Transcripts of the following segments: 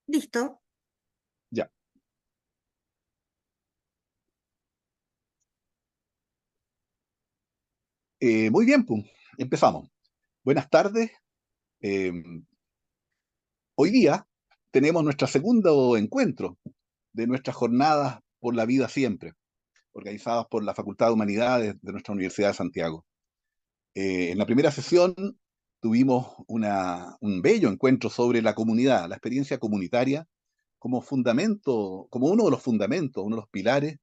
Listo. Ya. Muy bien, pues, empezamos. Buenas tardes. Eh, Hoy día tenemos nuestro segundo encuentro de nuestras jornadas por la vida siempre, organizadas por la Facultad de Humanidades de nuestra Universidad de Santiago. En la primera sesión tuvimos un bello encuentro sobre la comunidad, la experiencia comunitaria como fundamento, como uno de los fundamentos, uno de los pilares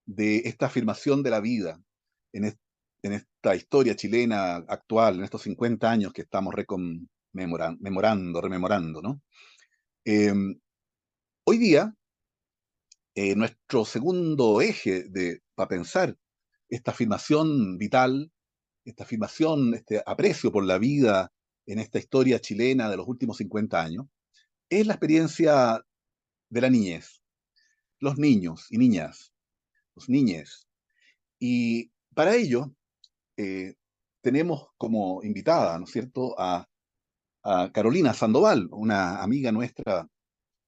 de esta afirmación de la vida en, en esta historia chilena actual, en estos 50 años que estamos rememorando, ¿no? Eh, Hoy día, nuestro segundo eje para pensar esta afirmación vital, esta afirmación, este aprecio por la vida en esta historia chilena de los últimos 50 años, es la experiencia de la niñez, los niños y niñas, los niñes. Y para ello, eh, tenemos como invitada, ¿no es cierto?, a Carolina Sandoval, una amiga nuestra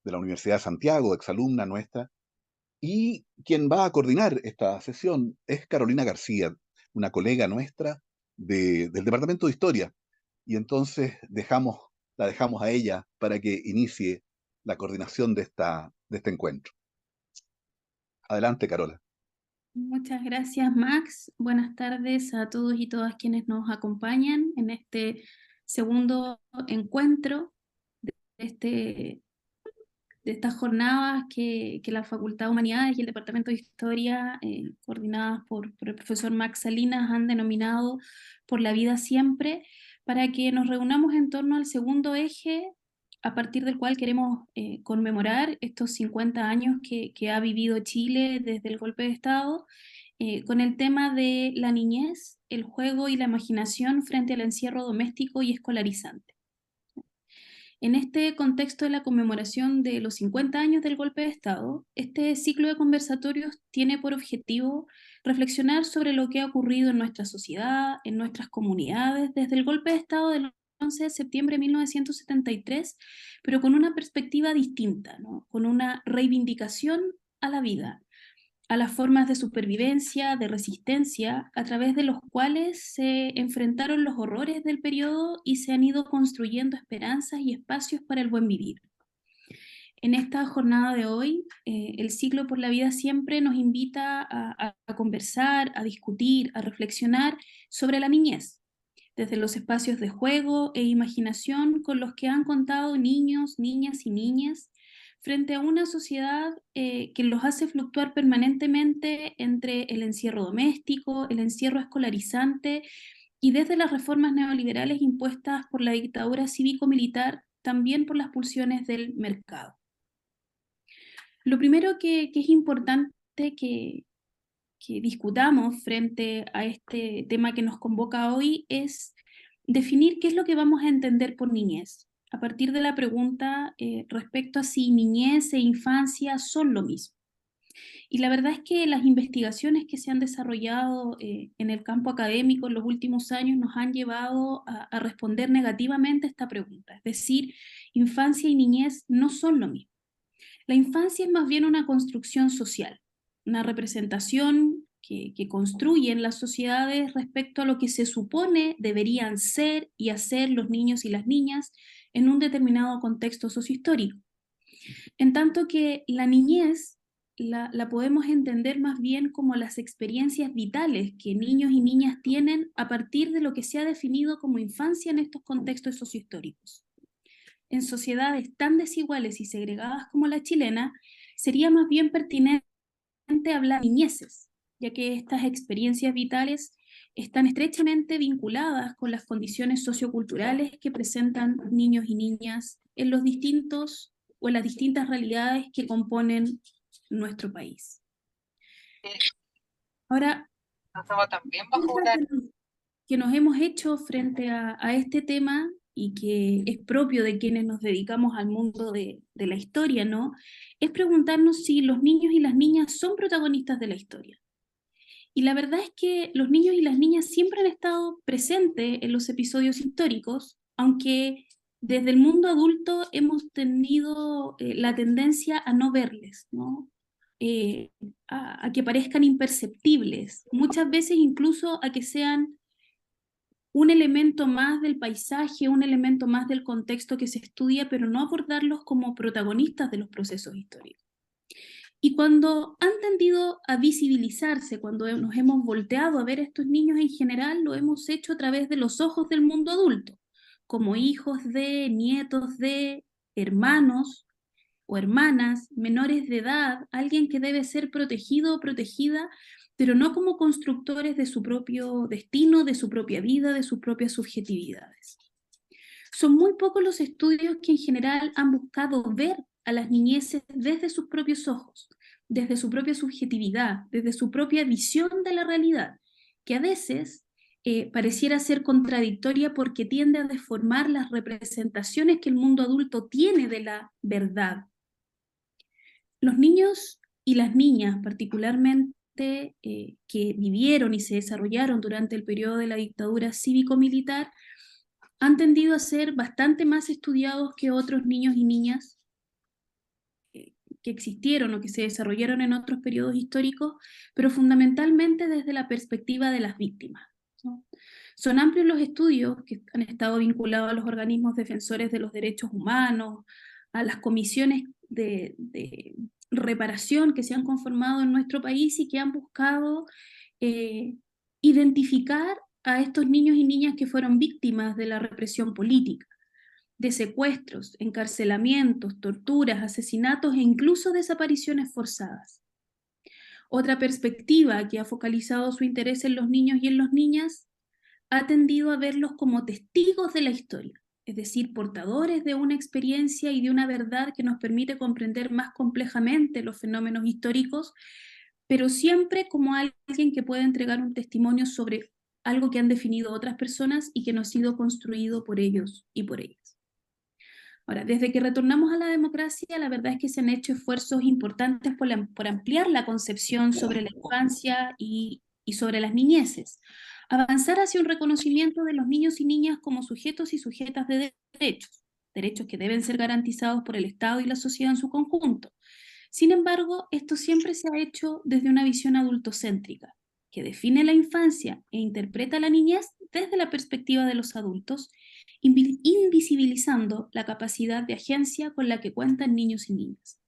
de la Universidad de Santiago, exalumna nuestra, y quien va a coordinar esta sesión es Carolina García, una colega nuestra del Departamento de Historia. Y entonces la dejamos a ella para que inicie la coordinación de este encuentro. Adelante, Carola. Muchas gracias, Max. Buenas tardes a todos y todas quienes nos acompañan en este segundo encuentro de, este, de estas jornadas que la Facultad de Humanidades y el Departamento de Historia, coordinadas por el profesor Max Salinas, han denominado Por la Vida Siempre, para que nos reunamos en torno al segundo eje a partir del cual queremos conmemorar estos 50 años que ha vivido Chile desde el golpe de Estado, con el tema de la niñez, el juego y la imaginación frente al encierro doméstico y escolarizante. En este contexto de la conmemoración de los 50 años del golpe de Estado, este ciclo de conversatorios tiene por objetivo reflexionar sobre lo que ha ocurrido en nuestra sociedad, en nuestras comunidades, desde el golpe de Estado del 11 de septiembre de 1973, pero con una perspectiva distinta, ¿no? Con una reivindicación a la vida, a las formas de supervivencia, de resistencia, a través de los cuales se enfrentaron los horrores del periodo y se han ido construyendo esperanzas y espacios para el buen vivir. En esta jornada de hoy, el ciclo por la vida siempre nos invita a conversar, a discutir, a reflexionar sobre la niñez, desde los espacios de juego e imaginación con los que han contado niños, niñas y niñas, frente a una sociedad que los hace fluctuar permanentemente entre el encierro doméstico, el encierro escolarizante y desde las reformas neoliberales impuestas por la dictadura cívico-militar, también por las pulsiones del mercado. Lo primero que es importante que discutamos frente a este tema que nos convoca hoy es definir qué es lo que vamos a entender por niñez, a partir de la pregunta respecto a si niñez e infancia son lo mismo. Y la verdad es que las investigaciones que se han desarrollado en el campo académico en los últimos años nos han llevado a responder negativamente a esta pregunta. Es decir, infancia y niñez no son lo mismo. La infancia es más bien una construcción social, una representación que construyen las sociedades respecto a lo que se supone deberían ser y hacer los niños y las niñas en un determinado contexto sociohistórico. En tanto que la niñez la podemos entender más bien como las experiencias vitales que niños y niñas tienen a partir de lo que se ha definido como infancia en estos contextos sociohistóricos. En sociedades tan desiguales y segregadas como la chilena, sería más bien pertinente hablar de niñeces, ya que estas experiencias vitales están estrechamente vinculadas con las condiciones socioculturales que presentan niños y niñas en los distintos o en las distintas realidades que componen nuestro país. Ahora, que nos hemos hecho frente a este tema y que es propio de quienes nos dedicamos al mundo de la historia, ¿no? Es preguntarnos si los niños y las niñas son protagonistas de la historia. Y la verdad es que los niños y las niñas siempre han estado presentes en los episodios históricos, aunque desde el mundo adulto hemos tenido la tendencia a no verles, ¿no? Eh, a que parezcan imperceptibles, muchas veces incluso a que sean un elemento más del paisaje, un elemento más del contexto que se estudia, pero no abordarlos como protagonistas de los procesos históricos. Y cuando han tendido a visibilizarse, cuando nos hemos volteado a ver a estos niños en general, lo hemos hecho a través de los ojos del mundo adulto, como hijos de, nietos de, hermanos o hermanas, menores de edad, alguien que debe ser protegido o protegida, pero no como constructores de su propio destino, de su propia vida, de sus propias subjetividades. Son muy pocos los estudios que en general han buscado ver a las niñeces desde sus propios ojos, desde su propia subjetividad, desde su propia visión de la realidad, que a veces pareciera ser contradictoria porque tiende a deformar las representaciones que el mundo adulto tiene de la verdad. Los niños y las niñas, particularmente, que vivieron y se desarrollaron durante el periodo de la dictadura cívico-militar, han tendido a ser bastante más estudiados que otros niños y niñas que existieron o que se desarrollaron en otros periodos históricos, pero fundamentalmente desde la perspectiva de las víctimas, ¿no? Son amplios los estudios que han estado vinculados a los organismos defensores de los derechos humanos, a las comisiones de reparación que se han conformado en nuestro país y que han buscado eh, identificar a estos niños y niñas que fueron víctimas de la represión política, de secuestros, encarcelamientos, torturas, asesinatos e incluso desapariciones forzadas. Otra perspectiva que ha focalizado su interés en los niños y en las niñas ha tendido a verlos como testigos de la historia, es decir, portadores de una experiencia y de una verdad que nos permite comprender más complejamente los fenómenos históricos, pero siempre como alguien que puede entregar un testimonio sobre algo que han definido otras personas y que no ha sido construido por ellos y por ellas. Ahora, desde que retornamos a la democracia, la verdad es que se han hecho esfuerzos importantes por ampliar la concepción sobre la infancia y sobre las niñeces, avanzar hacia un reconocimiento de los niños y niñas como sujetos y sujetas de derechos, derechos que deben ser garantizados por el Estado y la sociedad en su conjunto. Sin embargo, esto siempre se ha hecho desde una visión adultocéntrica, que define la infancia e interpreta la niñez desde la perspectiva de los adultos, invisibilizando la capacidad de agencia con la que cuentan niños y niñas.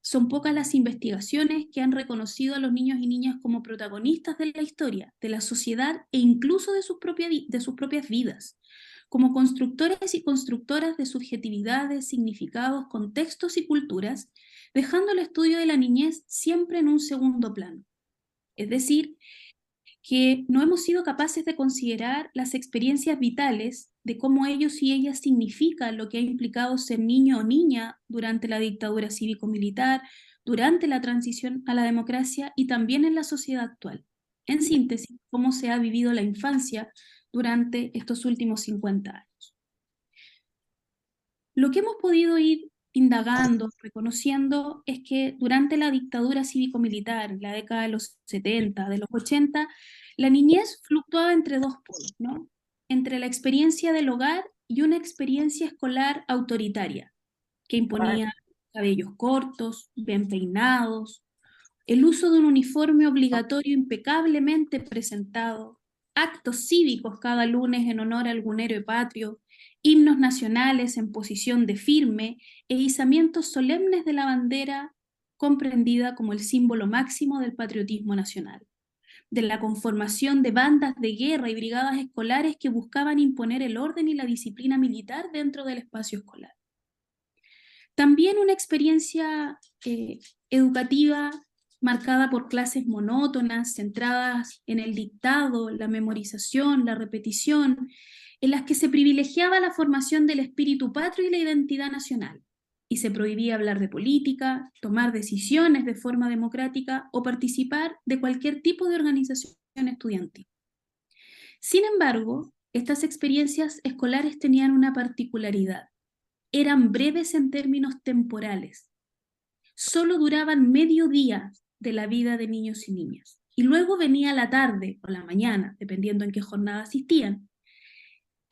Son pocas las investigaciones que han reconocido a los niños y niñas como protagonistas de la historia, de la sociedad e incluso de sus propias vidas, como constructores y constructoras de subjetividades, significados, contextos y culturas, dejando el estudio de la niñez siempre en un segundo plano. Es decir, que no hemos sido capaces de considerar las experiencias vitales de cómo ellos y ellas significan lo que ha implicado ser niño o niña durante la dictadura cívico-militar, durante la transición a la democracia y también en la sociedad actual. En síntesis, cómo se ha vivido la infancia durante estos últimos 50 años. Lo que hemos podido ir indagando, reconociendo, es que durante la dictadura cívico-militar, la década de los 70, de los 80, la niñez fluctuaba entre dos polos, ¿no? Entre la experiencia del hogar y una experiencia escolar autoritaria, que imponía cabellos cortos, bien peinados, el uso de un uniforme obligatorio impecablemente presentado, actos cívicos cada lunes en honor a algún héroe patrio, himnos nacionales en posición de firme e izamientos solemnes de la bandera comprendida como el símbolo máximo del patriotismo nacional, de la conformación de bandas de guerra y brigadas escolares que buscaban imponer el orden y la disciplina militar dentro del espacio escolar. También una experiencia educativa marcada por clases monótonas, centradas en el dictado, la memorización, la repetición, en las que se privilegiaba la formación del espíritu patrio y la identidad nacional, y se prohibía hablar de política, tomar decisiones de forma democrática o participar de cualquier tipo de organización estudiantil. Sin embargo, estas experiencias escolares tenían una particularidad: eran breves en términos temporales. Solo duraban medio día de la vida de niños y niñas. Y luego venía la tarde o la mañana, dependiendo en qué jornada asistían.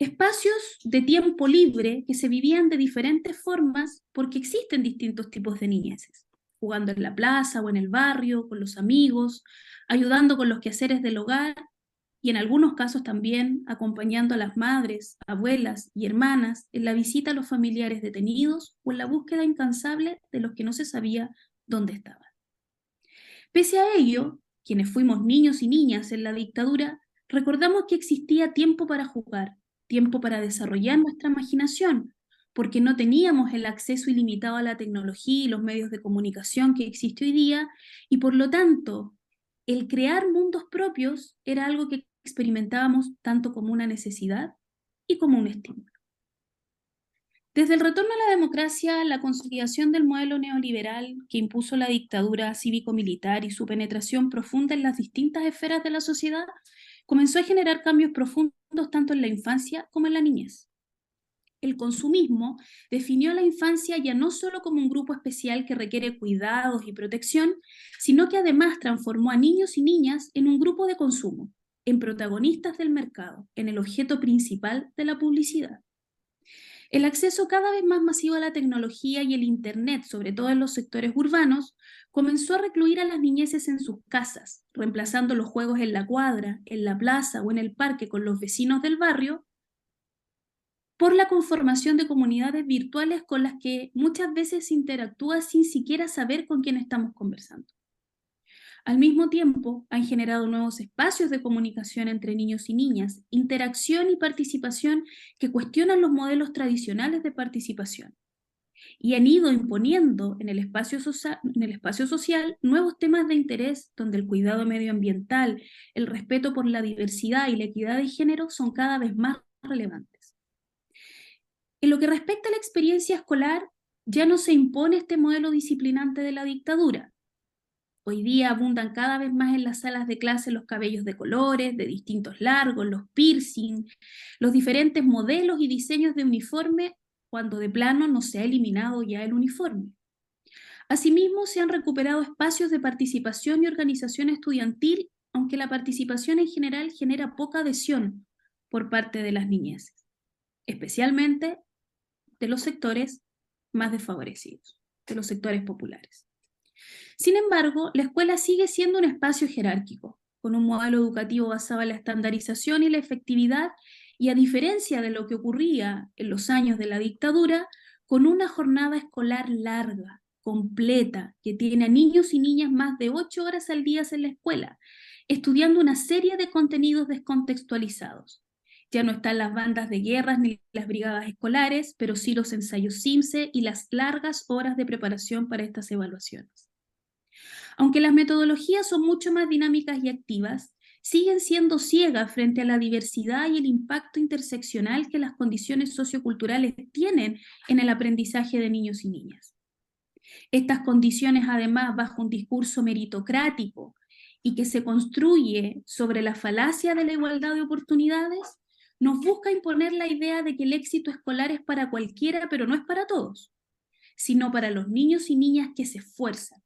Espacios de tiempo libre que se vivían de diferentes formas porque existen distintos tipos de niñeces, jugando en la plaza o en el barrio, con los amigos, ayudando con los quehaceres del hogar y en algunos casos también acompañando a las madres, abuelas y hermanas en la visita a los familiares detenidos o en la búsqueda incansable de los que no se sabía dónde estaban. Pese a ello, quienes fuimos niños y niñas en la dictadura, recordamos que existía tiempo para jugar, tiempo para desarrollar nuestra imaginación, porque no teníamos el acceso ilimitado a la tecnología y los medios de comunicación que existe hoy día, y por lo tanto, el crear mundos propios era algo que experimentábamos tanto como una necesidad y como un estímulo. Desde el retorno a la democracia, la consolidación del modelo neoliberal que impuso la dictadura cívico-militar y su penetración profunda en las distintas esferas de la sociedad comenzó a generar cambios profundos tanto en la infancia como en la niñez. El consumismo definió a la infancia ya no solo como un grupo especial que requiere cuidados y protección, sino que además transformó a niños y niñas en un grupo de consumo, en protagonistas del mercado, en el objeto principal de la publicidad. El acceso cada vez más masivo a la tecnología y el Internet, sobre todo en los sectores urbanos, comenzó a recluir a las niñeces en sus casas, reemplazando los juegos en la cuadra, en la plaza o en el parque con los vecinos del barrio, por la conformación de comunidades virtuales con las que muchas veces se interactúa sin siquiera saber con quién estamos conversando. Al mismo tiempo, han generado nuevos espacios de comunicación entre niños y niñas, interacción y participación que cuestionan los modelos tradicionales de participación y han ido imponiendo en el espacio social nuevos temas de interés donde el cuidado medioambiental, el respeto por la diversidad y la equidad de género son cada vez más relevantes. En lo que respecta a la experiencia escolar, ya no se impone este modelo disciplinante de la dictadura. Hoy día abundan cada vez más en las salas de clase los cabellos de colores, de distintos largos, los piercing, los diferentes modelos y diseños de uniforme, cuando de plano no se ha eliminado ya el uniforme. Asimismo, se han recuperado espacios de participación y organización estudiantil, aunque la participación en general genera poca adhesión por parte de las niñeces, especialmente de los sectores más desfavorecidos, de los sectores populares. Sin embargo, la escuela sigue siendo un espacio jerárquico, con un modelo educativo basado en la estandarización y la efectividad, y a diferencia de lo que ocurría en los años de la dictadura, con una jornada escolar larga, completa, que tiene a niños y niñas más de 8 horas al día en la escuela, estudiando una serie de contenidos descontextualizados. Ya no están las bandas de guerras ni las brigadas escolares, pero sí los ensayos CIMSE y las largas horas de preparación para estas evaluaciones. Aunque las metodologías son mucho más dinámicas y activas, siguen siendo ciegas frente a la diversidad y el impacto interseccional que las condiciones socioculturales tienen en el aprendizaje de niños y niñas. Estas condiciones, además, bajo un discurso meritocrático y que se construye sobre la falacia de la igualdad de oportunidades, nos busca imponer la idea de que el éxito escolar es para cualquiera, pero no es para todos, sino para los niños y niñas que se esfuerzan,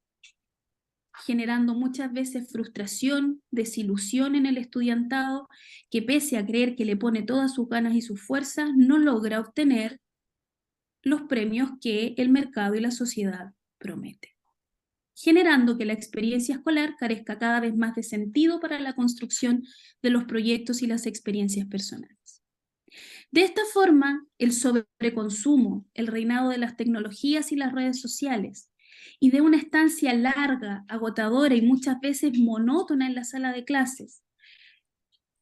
generando muchas veces frustración, desilusión en el estudiantado, que pese a creer que le pone todas sus ganas y sus fuerzas, no logra obtener los premios que el mercado y la sociedad prometen, generando que la experiencia escolar carezca cada vez más de sentido para la construcción de los proyectos y las experiencias personales. De esta forma, el sobreconsumo, el reinado de las tecnologías y las redes sociales, y de una estancia larga, agotadora y muchas veces monótona en la sala de clases,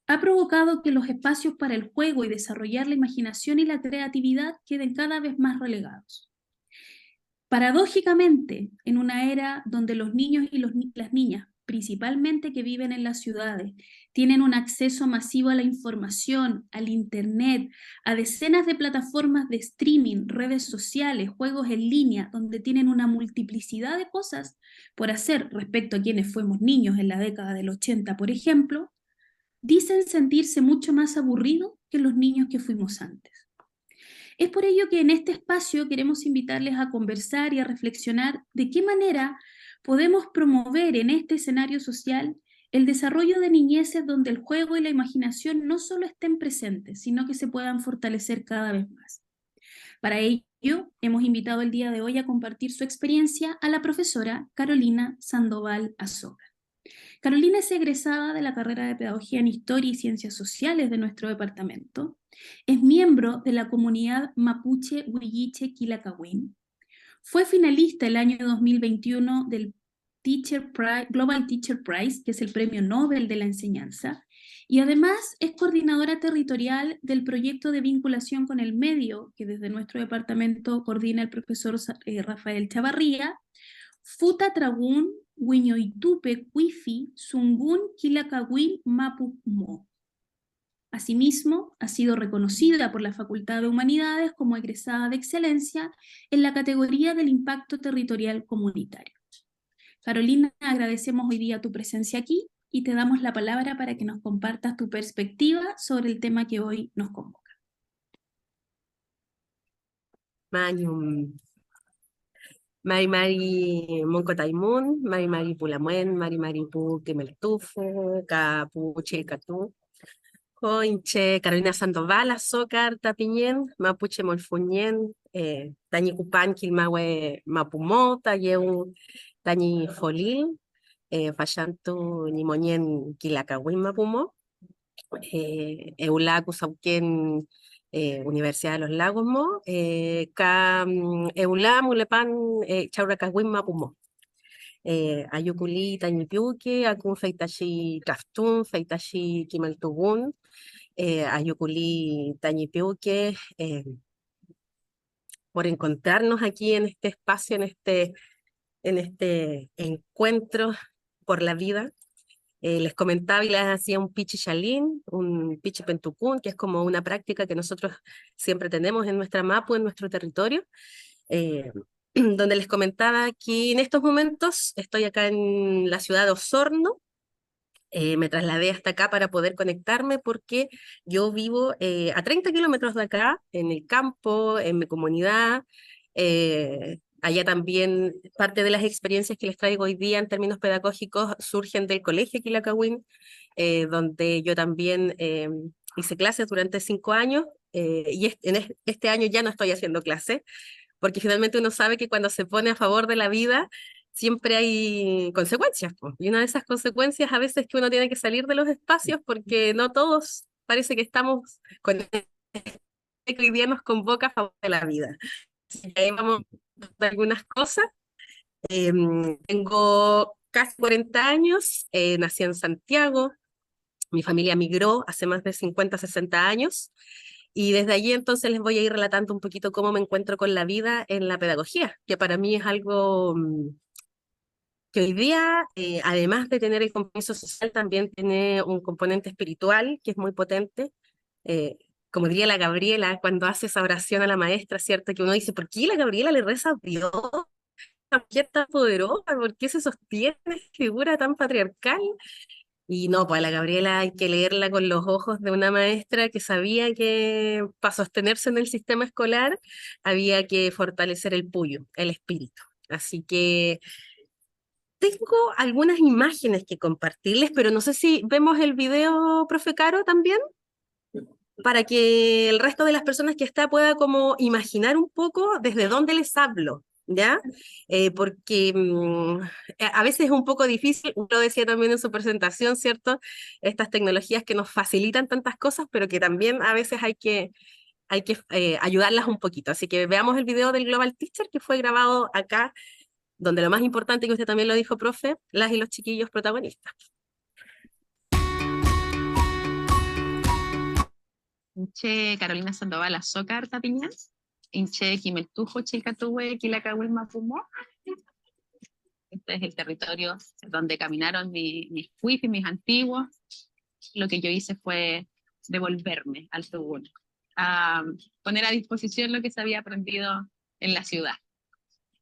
ha provocado que los espacios para el juego y desarrollar la imaginación y la creatividad queden cada vez más relegados. Paradójicamente, en una era donde los niños y las niñas, principalmente que viven en las ciudades, tienen un acceso masivo a la información, al Internet, a decenas de plataformas de streaming, redes sociales, juegos en línea, donde tienen una multiplicidad de cosas por hacer respecto a quienes fuimos niños en la década del 80, por ejemplo, dicen sentirse mucho más aburridos que los niños que fuimos antes. Es por ello que en este espacio queremos invitarles a conversar y a reflexionar de qué manera podemos promover en este escenario social el desarrollo de niñeces donde el juego y la imaginación no solo estén presentes, sino que se puedan fortalecer cada vez más. Para ello, hemos invitado el día de hoy a compartir su experiencia a la profesora Carolina Sandoval Azócar. Carolina es egresada de la carrera de Pedagogía en Historia y Ciencias Sociales de nuestro departamento. Es miembro de la comunidad mapuche Huilliche Quilacagüín. Fue finalista el año 2021 del Global Teacher Prize, que es el premio Nobel de la enseñanza, y además es coordinadora territorial del proyecto de vinculación con el medio, que desde nuestro departamento coordina el profesor Rafael Chavarría, Futa Tragún, Huiñoitupe, Cuifi, Zungun, Quilacagüín, Mapumo. Asimismo, ha sido reconocida por la Facultad de Humanidades como egresada de excelencia en la categoría del impacto territorial comunitario. Carolina, agradecemos hoy día tu presencia aquí y te damos la palabra para que nos compartas tu perspectiva sobre el tema que hoy nos convoca. Mari Mari Moncotaimun, Mari Mari Pulamuen, Mari Mari Pu Kemeltufu, Capu Chilcatú, Coinche, Carolina Sandoval, Azócar, Tapiñén, Mapuche Molfuñén, Tañi Cupan, Quilmahue Mapumó, Tayeun, Tañi Folil, Fallantu, Ñimoñén, Quilacagüín Mapumó, Eulacu Sauquén, Universidad de los Lagos Mo, Eulá Mulepan, Chauracagüín Mapumó. Ayuculi Tañipiuque, Acun Feitashi Traftún, Feitashi Kimaltugún, Ayuculi Tañipiuque, por encontrarnos aquí en este espacio, en este encuentro por la vida. Les comentaba y les hacía un pichi chalín, un pichi pentucún, que es como una práctica que nosotros siempre tenemos en nuestra mapu, en nuestro territorio, donde les comentaba que en estos momentos estoy acá en la ciudad de Osorno. Me trasladé hasta acá para poder conectarme porque yo vivo a 30 kilómetros de acá, en el campo, en mi comunidad. Allá también parte de las experiencias que les traigo hoy día en términos pedagógicos surgen del Colegio Quilacagüín, donde yo también hice clases durante 5 años y este año ya no estoy haciendo clases, porque finalmente uno sabe que cuando se pone a favor de la vida siempre hay consecuencias, po. Y una de esas consecuencias a veces es que uno tiene que salir de los espacios porque no todos parece que estamos con este que hoy día nos convoca a favor de la vida. Así que ahí vamos a algunas cosas. Tengo casi 40 años, nací en Santiago, mi familia migró hace más de 50, 60 años, y desde allí entonces les voy a ir relatando un poquito cómo me encuentro con la vida en la pedagogía, que para mí es algo que hoy día, además de tener el compromiso social, también tiene un componente espiritual que es muy potente. Eh, Como diría la Gabriela, cuando hace esa oración a la maestra, ¿cierto? Que uno dice, ¿por qué la Gabriela le reza a Dios? ¿Por qué tan poderosa? ¿Por qué se sostiene figura tan patriarcal? Y no, pues a la Gabriela hay que leerla con los ojos de una maestra que sabía que para sostenerse en el sistema escolar había que fortalecer el puyo, el espíritu. Así que tengo algunas imágenes que compartirles, pero no sé si vemos el video, profe Caro, también, para que el resto de las personas que está pueda como imaginar un poco desde dónde les hablo, ¿ya? Porque a veces es un poco difícil, lo decía también en su presentación, ¿cierto? Estas tecnologías que nos facilitan tantas cosas, pero que también a veces hay que ayudarlas un poquito. Así que veamos el video del Global Teacher que fue grabado acá, donde lo más importante, que usted también lo dijo, profe, las y los chiquillos protagonistas. Inche Carolina Sandoval Azócar Tapiñán, Inche Quimeltujo Chilcatúe Quilacagüín Mapumo. Este es el territorio donde caminaron mis cuifis, mis antiguos. Lo que yo hice fue devolverme al Tubún, a poner a disposición lo que se había aprendido en la ciudad.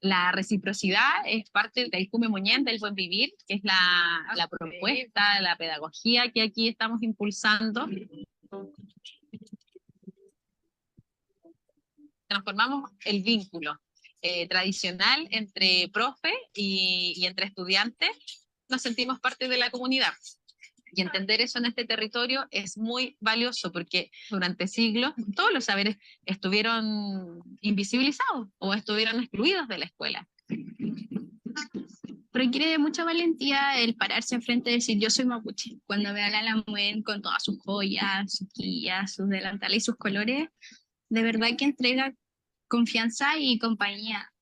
La reciprocidad es parte del Cume Moñén, del buen vivir, que es la propuesta, la pedagogía que aquí estamos impulsando. Transformamos el vínculo tradicional entre profe y entre estudiantes. Nos sentimos parte de la comunidad. Y entender eso en este territorio es muy valioso porque durante siglos todos los saberes estuvieron invisibilizados o estuvieron excluidos de la escuela. Requiere de mucha valentía el pararse enfrente y decir yo soy mapuche. Cuando ve a la Lamuen con todas sus joyas, sus quillas, sus delantales y sus colores, de verdad que entrega confianza y compañía.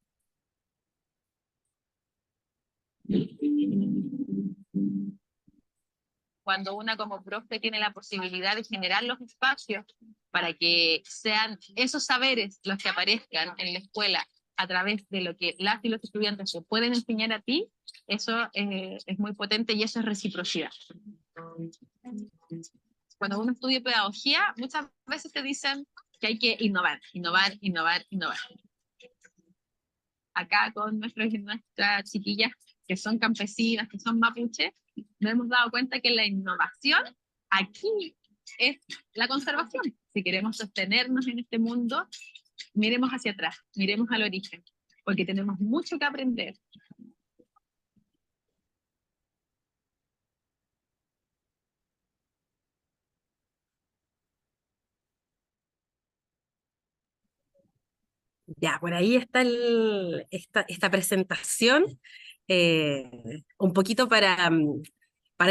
Cuando una como profe tiene la posibilidad de generar los espacios para que sean esos saberes los que aparezcan en la escuela a través de lo que las y los estudiantes se pueden enseñar a ti, eso es muy potente y eso es reciprocidad. Cuando uno estudia pedagogía, muchas veces te dicen que hay que innovar, innovar, innovar, innovar. Acá con nuestras chiquillas que son campesinas, que son mapuches, nos hemos dado cuenta que la innovación aquí es la conservación. Si queremos sostenernos en este mundo, miremos hacia atrás, miremos al origen, porque tenemos mucho que aprender. Ya, por ahí está esta presentación, un poquito para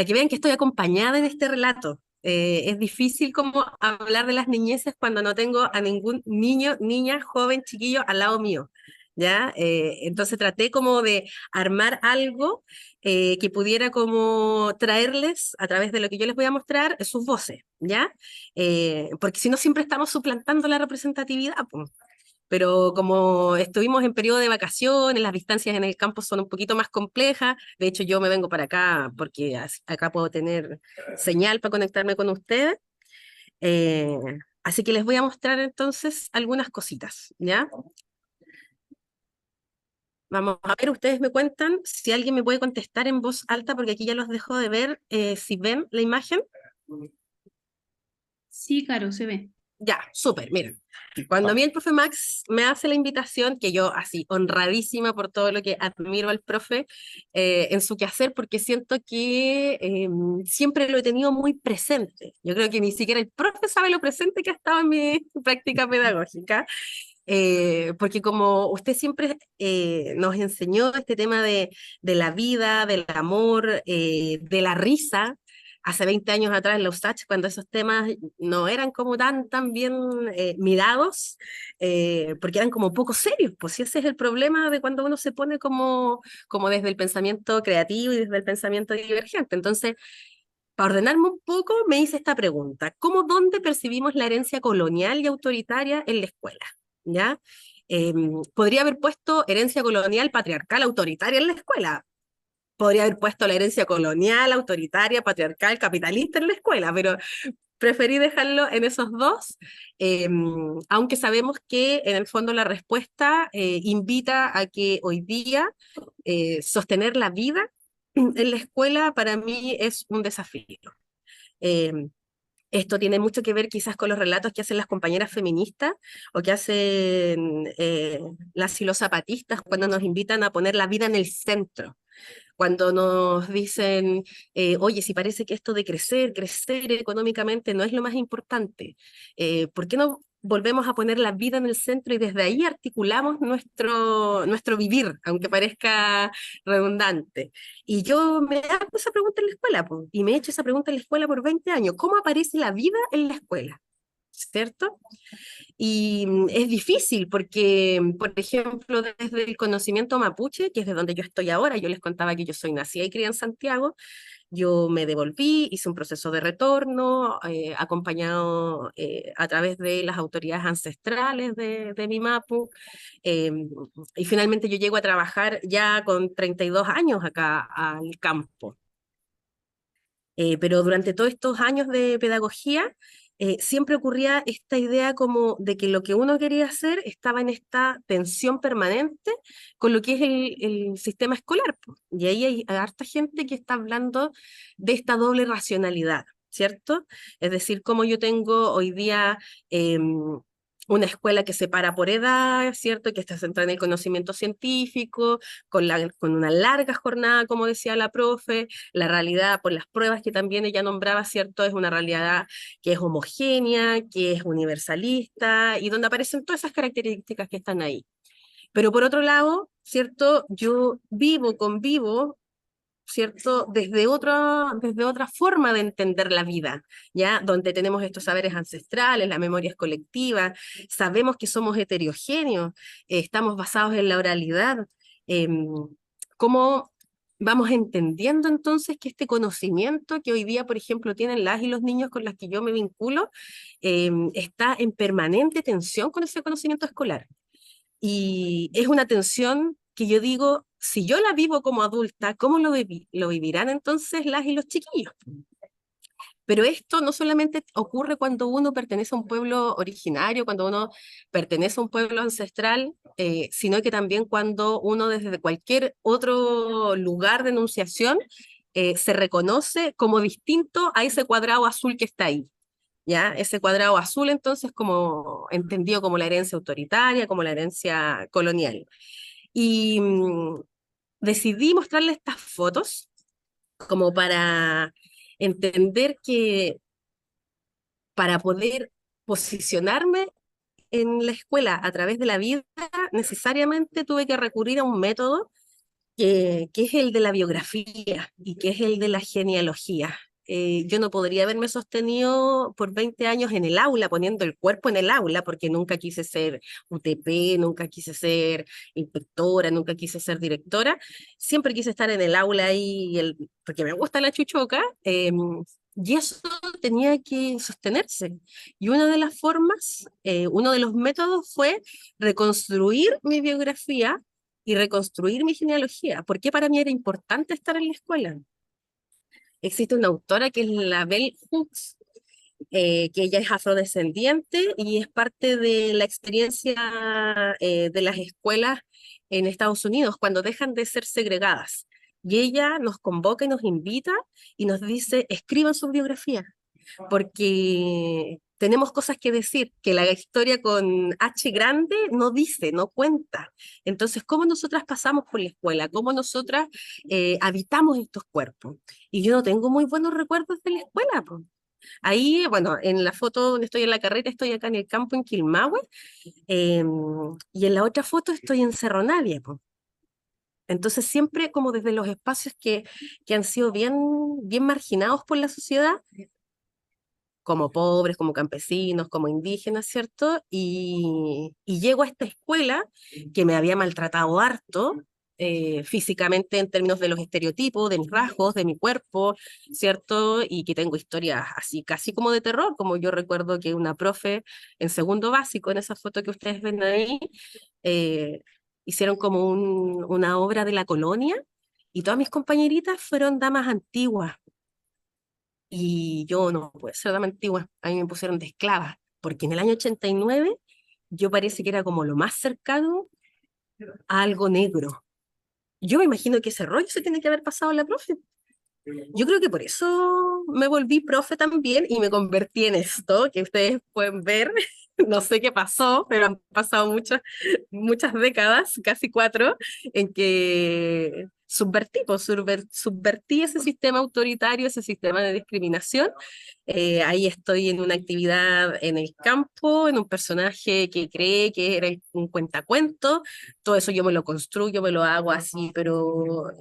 que vean que estoy acompañada en este relato. Es difícil como hablar de las niñeces cuando no tengo a ningún niño, niña, joven, chiquillo al lado mío, ¿ya? Entonces traté como de armar algo que pudiera como traerles, a través de lo que yo les voy a mostrar, sus voces, ¿ya? Porque si no siempre estamos suplantando la representatividad, pues. Pero como estuvimos en periodo de vacaciones, las distancias en el campo son un poquito más complejas. De hecho, yo me vengo para acá porque acá puedo tener señal para conectarme con ustedes. Eh, Así que les voy a mostrar entonces algunas cositas, ¿ya? Vamos a ver, ustedes me cuentan si alguien me puede contestar en voz alta, porque aquí ya los dejo de ver, si ven la imagen. Sí, Caro, se ve. Ya, súper, miren. Cuando a mí el profe Max me hace la invitación, que yo así, honradísima por todo lo que admiro al profe en su quehacer, porque siento que siempre lo he tenido muy presente. Yo creo que ni siquiera el profe sabe lo presente que ha estado en mi práctica pedagógica, porque como usted siempre nos enseñó este tema de la vida, del amor, de la risa, hace 20 años atrás en la USACH, cuando esos temas no eran como tan bien mirados, porque eran como poco serios, pues si ese es el problema de cuando uno se pone como desde el pensamiento creativo y desde el pensamiento divergente. Entonces, para ordenarme un poco, me hice esta pregunta: ¿dónde percibimos la herencia colonial y autoritaria en la escuela? ¿Ya? Podría haber puesto herencia colonial, patriarcal, autoritaria en la escuela. Podría haber puesto la herencia colonial, autoritaria, patriarcal, capitalista en la escuela, pero preferí dejarlo en esos dos, aunque sabemos que en el fondo la respuesta invita a que hoy día sostener la vida en la escuela para mí es un desafío. Em, Esto tiene mucho que ver quizás con los relatos que hacen las compañeras feministas o que hacen las y los zapatistas cuando nos invitan a poner la vida en el centro, cuando nos dicen, oye, si parece que esto de crecer económicamente no es lo más importante, ¿por qué no volvemos a poner la vida en el centro y desde ahí articulamos nuestro vivir, aunque parezca redundante? Y yo me hago esa pregunta en la escuela, po, y me he hecho esa pregunta en la escuela por 20 años: ¿cómo aparece la vida en la escuela? ¿Cierto? Y es difícil porque, por ejemplo, desde el conocimiento mapuche, que es de donde yo estoy ahora, yo les contaba que yo soy nacida y criada en Santiago, yo me devolví, hice un proceso de retorno, acompañado a través de las autoridades ancestrales de mi Mapu, eh, y finalmente yo llego a trabajar ya con 32 años acá al campo. Pero durante todos estos años de pedagogía, siempre ocurría esta idea como de que lo que uno quería hacer estaba en esta tensión permanente con lo que es el sistema escolar, po. Y ahí hay harta gente que está hablando de esta doble racionalidad, ¿cierto? Es decir, como yo tengo hoy día una escuela que se para por edad, ¿cierto? Que está centrada en el conocimiento científico, con una larga jornada, como decía la profe, la realidad por las pruebas que también ella nombraba, ¿cierto? Es una realidad que es homogénea, que es universalista, y donde aparecen todas esas características que están ahí. Pero por otro lado, ¿cierto? Yo convivo, ¿cierto? Desde otra forma de entender la vida, ¿ya? Donde tenemos estos saberes ancestrales, las memorias colectivas, sabemos que somos heterogéneos, estamos basados en la oralidad. ¿Cómo vamos entendiendo entonces que este conocimiento que hoy día, por ejemplo, tienen las y los niños con los que yo me vinculo, está en permanente tensión con ese conocimiento escolar? Y es una tensión que yo digo, si yo la vivo como adulta, ¿cómo lo vivirán entonces las y los chiquillos? Pero esto no solamente ocurre cuando uno pertenece a un pueblo originario, cuando uno pertenece a un pueblo ancestral, sino que también cuando uno desde cualquier otro lugar de enunciación se reconoce como distinto a ese cuadrado azul que está ahí. ¿Ya? Ese cuadrado azul entonces como entendido como la herencia autoritaria, como la herencia colonial. Y decidí mostrarle estas fotos como para entender que para poder posicionarme en la escuela a través de la vida, necesariamente tuve que recurrir a un método que es el de la biografía y que es el de la genealogía. Yo no podría haberme sostenido por 20 años en el aula, poniendo el cuerpo en el aula, porque nunca quise ser UTP, nunca quise ser inspectora, nunca quise ser directora. Siempre quise estar en el aula ahí, porque me gusta la chuchoca, y eso tenía que sostenerse. Y una de las formas, uno de los métodos fue reconstruir mi biografía y reconstruir mi genealogía. ¿Por qué para mí era importante estar en la escuela? Existe una autora que es la Bell Hooks, que ella es afrodescendiente y es parte de la experiencia de las escuelas en Estados Unidos cuando dejan de ser segregadas. Y ella nos convoca y nos invita y nos dice, escriban su biografía, porque tenemos cosas que decir que la historia con H grande no dice, no cuenta. Entonces, ¿cómo nosotras pasamos por la escuela? ¿Cómo nosotras habitamos estos cuerpos? Y yo no tengo muy buenos recuerdos de la escuela, pues. Ahí, bueno, en la foto donde estoy en la carrera, estoy acá en el campo en Quilmahue, y en la otra foto estoy en Cerro Navia, pues. Entonces siempre como desde los espacios que han sido bien marginados por la sociedad, como pobres, como campesinos, como indígenas, ¿cierto? Y llego a esta escuela que me había maltratado harto, físicamente en términos de los estereotipos, de mis rasgos, de mi cuerpo, ¿cierto? Y que tengo historias así, casi como de terror, como yo recuerdo que una profe en segundo básico, en esa foto que ustedes ven ahí, hicieron como una obra de la colonia, y todas mis compañeritas fueron damas antiguas, y yo no puedo ser dama antigua, a mí me pusieron de esclava, porque en el año 89 yo parece que era como lo más cercano a algo negro. Yo me imagino que ese rollo se tiene que haber pasado a la profe. Yo creo que por eso me volví profe también y me convertí en esto, que ustedes pueden ver. No sé qué pasó, pero han pasado muchas décadas, casi 4, en que subvertí ese sistema autoritario, ese sistema de discriminación. Ahí estoy en una actividad en el campo, en un personaje que cree que era un cuentacuento. Todo eso yo me lo construyo, me lo hago así, pero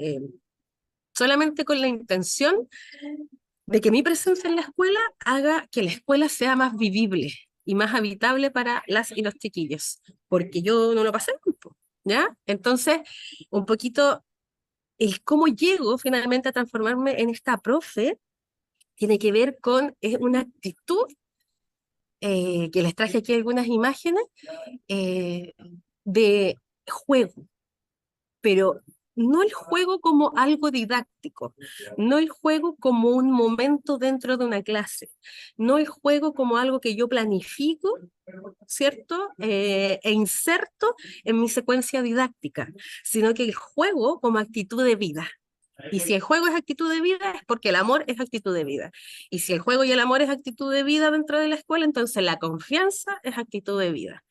solamente con la intención de que mi presencia en la escuela haga que la escuela sea más vivible y más habitable para las y los chiquillos, porque yo no lo pasé tiempo, ¿ya? Entonces, un poquito el cómo llego finalmente a transformarme en esta profe tiene que ver con una actitud, que les traje aquí algunas imágenes, eh, de juego, pero no el juego como algo didáctico, no el juego como un momento dentro de una clase, no el juego como algo que yo planifico, ¿cierto? E inserto en mi secuencia didáctica, sino que el juego como actitud de vida. Y si el juego es actitud de vida, es porque el amor es actitud de vida. Y si el juego y el amor es actitud de vida dentro de la escuela, entonces la confianza es actitud de vida.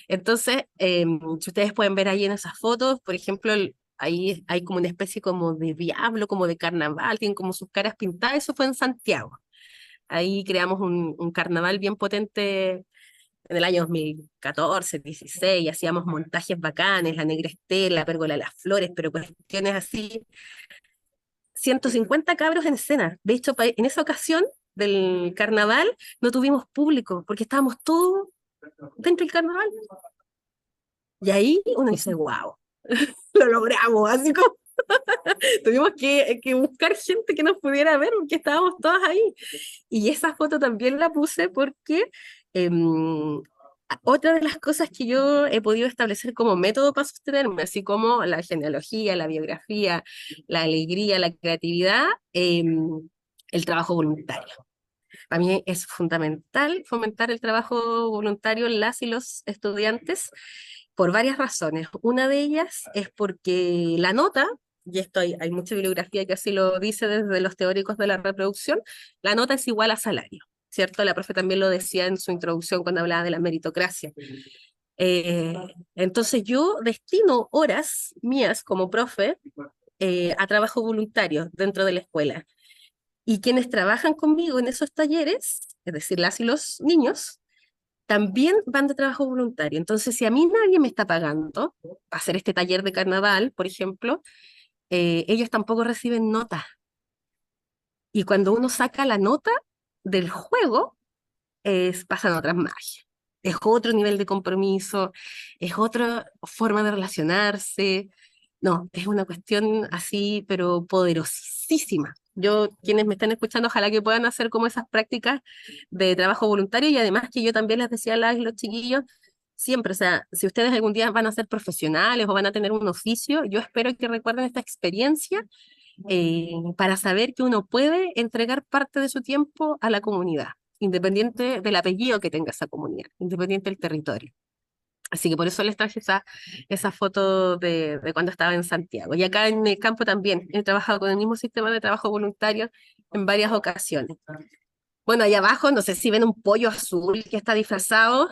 Entonces, si ustedes pueden ver ahí en esas fotos, por ejemplo, ahí hay como una especie como de diablo, como de carnaval, tienen como sus caras pintadas, eso fue en Santiago. Ahí creamos un carnaval bien potente en el año 2014, 16, hacíamos montajes bacanes, la Negra Estela, la Pérgola de las Flores, pero cuestiones así, 150 cabros en escena. De hecho, en esa ocasión del carnaval no tuvimos público, porque estábamos todos dentro del carnaval. Y ahí uno dice, wow, lo logramos, así como tuvimos que buscar gente que nos pudiera ver, porque estábamos todas ahí. Y esa foto también la puse porque otra de las cosas que yo he podido establecer como método para sostenerme, así como la genealogía, la biografía, la alegría, la creatividad, el trabajo voluntario. Para mí es fundamental fomentar el trabajo voluntario en las y los estudiantes por varias razones. Una de ellas es porque la nota, y esto hay mucha bibliografía que así lo dice desde los teóricos de la reproducción, la nota es igual a salario, ¿cierto? La profe también lo decía en su introducción cuando hablaba de la meritocracia. Eh, entonces yo destino horas mías como profe a trabajo voluntario dentro de la escuela. Y quienes trabajan conmigo en esos talleres, es decir, las y los niños, también van de trabajo voluntario. Entonces, si a mí nadie me está pagando para hacer este taller de carnaval, por ejemplo, ellos tampoco reciben nota. Y cuando uno saca la nota del juego, pasan otras magias. Es otro nivel de compromiso, es otra forma de relacionarse. No, es una cuestión así, pero poderosísima. Yo, quienes me están escuchando, ojalá que puedan hacer como esas prácticas de trabajo voluntario y además que yo también les decía a los chiquillos, siempre, o sea, si ustedes algún día van a ser profesionales o van a tener un oficio, yo espero que recuerden esta experiencia para saber que uno puede entregar parte de su tiempo a la comunidad, independiente del apellido que tenga esa comunidad, independiente del territorio. Así que por eso les traje esa foto de cuando estaba en Santiago. Y acá en el campo también he trabajado con el mismo sistema de trabajo voluntario en varias ocasiones. Bueno, ahí abajo, no sé si ven un pollo azul que está disfrazado,